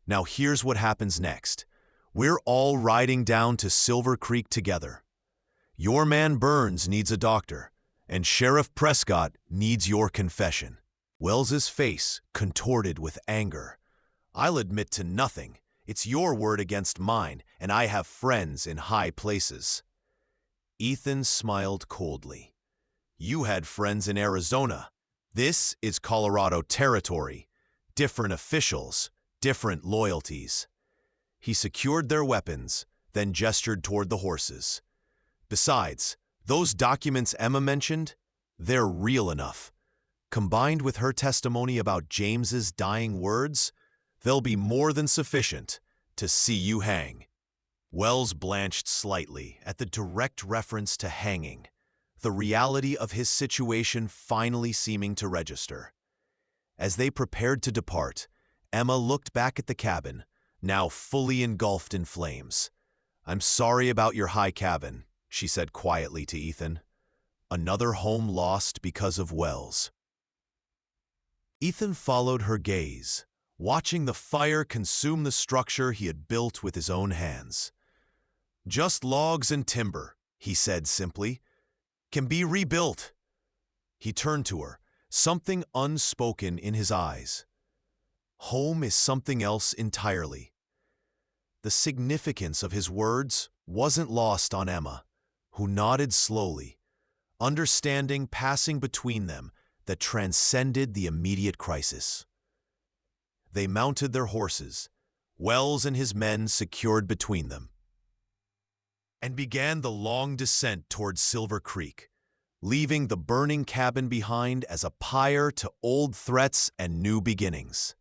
"Now here's what happens next. We're all riding down to Silver Creek together. Your man Burns needs a doctor, and Sheriff Prescott needs your confession." Wells's face contorted with anger. "I'll admit to nothing. It's your word against mine, and I have friends in high places." Ethan smiled coldly. "You had friends in Arizona. This is Colorado territory. Different officials, different loyalties." He secured their weapons, then gestured toward the horses. "Besides, those documents Emma mentioned, they're real enough. Combined with her testimony about James's dying words, they'll be more than sufficient to see you hang." Wells blanched slightly at the direct reference to hanging, the reality of his situation finally seeming to register. As they prepared to depart, Emma looked back at the cabin, now fully engulfed in flames. "I'm sorry about your high cabin," she said quietly to Ethan. "Another home lost because of Wells." Ethan followed her gaze, watching the fire consume the structure he had built with his own hands. "Just logs and timber," he said simply. "Can be rebuilt." He turned to her, something unspoken in his eyes. "Home is something else entirely." The significance of his words wasn't lost on Emma, who nodded slowly, understanding passing between them that transcended the immediate crisis. They mounted their horses, Wells and his men secured between them, and began the long descent toward Silver Creek, leaving the burning cabin behind as a pyre to old threats and new beginnings.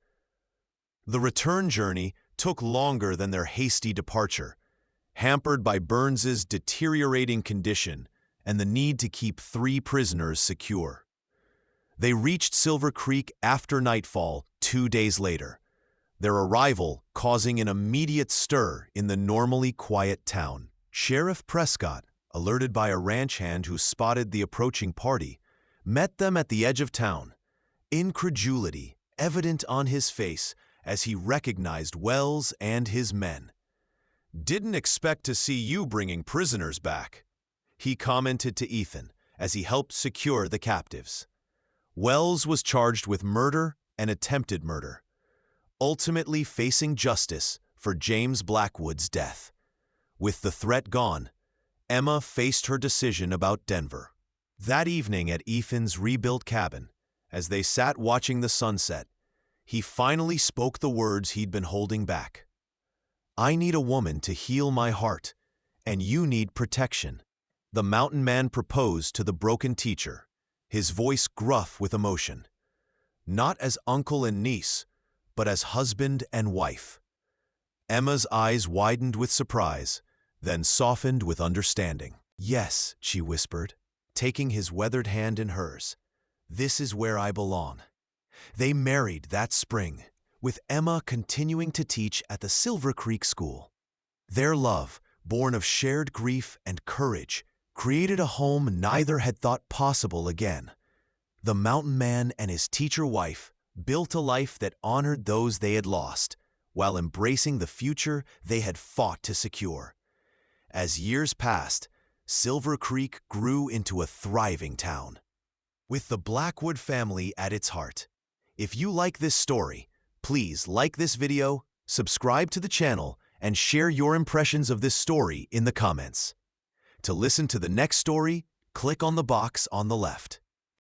The return journey took longer than their hasty departure, hampered by Burns's deteriorating condition and the need to keep 3 prisoners secure. They reached Silver Creek after nightfall 2 days later, their arrival causing an immediate stir in the normally quiet town. Sheriff Prescott, alerted by a ranch hand who spotted the approaching party, met them at the edge of town, incredulity evident on his face as he recognized Wells and his men. "Didn't expect to see you bringing prisoners back," he commented to Ethan as he helped secure the captives. Wells was charged with murder and attempted murder, ultimately facing justice for James Blackwood's death. With the threat gone, Emma faced her decision about Denver. That evening at Ethan's rebuilt cabin, as they sat watching the sunset, he finally spoke the words he'd been holding back. "I need a woman to heal my heart, and you need protection," the mountain man proposed to the broken teacher, his voice gruff with emotion. Not as uncle and niece, but as husband and wife. Emma's eyes widened with surprise, then softened with understanding. "Yes," she whispered, taking his weathered hand in hers. "This is where I belong." They married that spring, with Emma continuing to teach at the Silver Creek School. Their love, born of shared grief and courage, created a home neither had thought possible again. The mountain man and his teacher wife built a life that honored those they had lost, while embracing the future they had fought to secure. As years passed, Silver Creek grew into a thriving town, with the Blackwood family at its heart. If you like this story, please like this video, subscribe to the channel, and share your impressions of this story in the comments. To listen to the next story, click on the box on the left.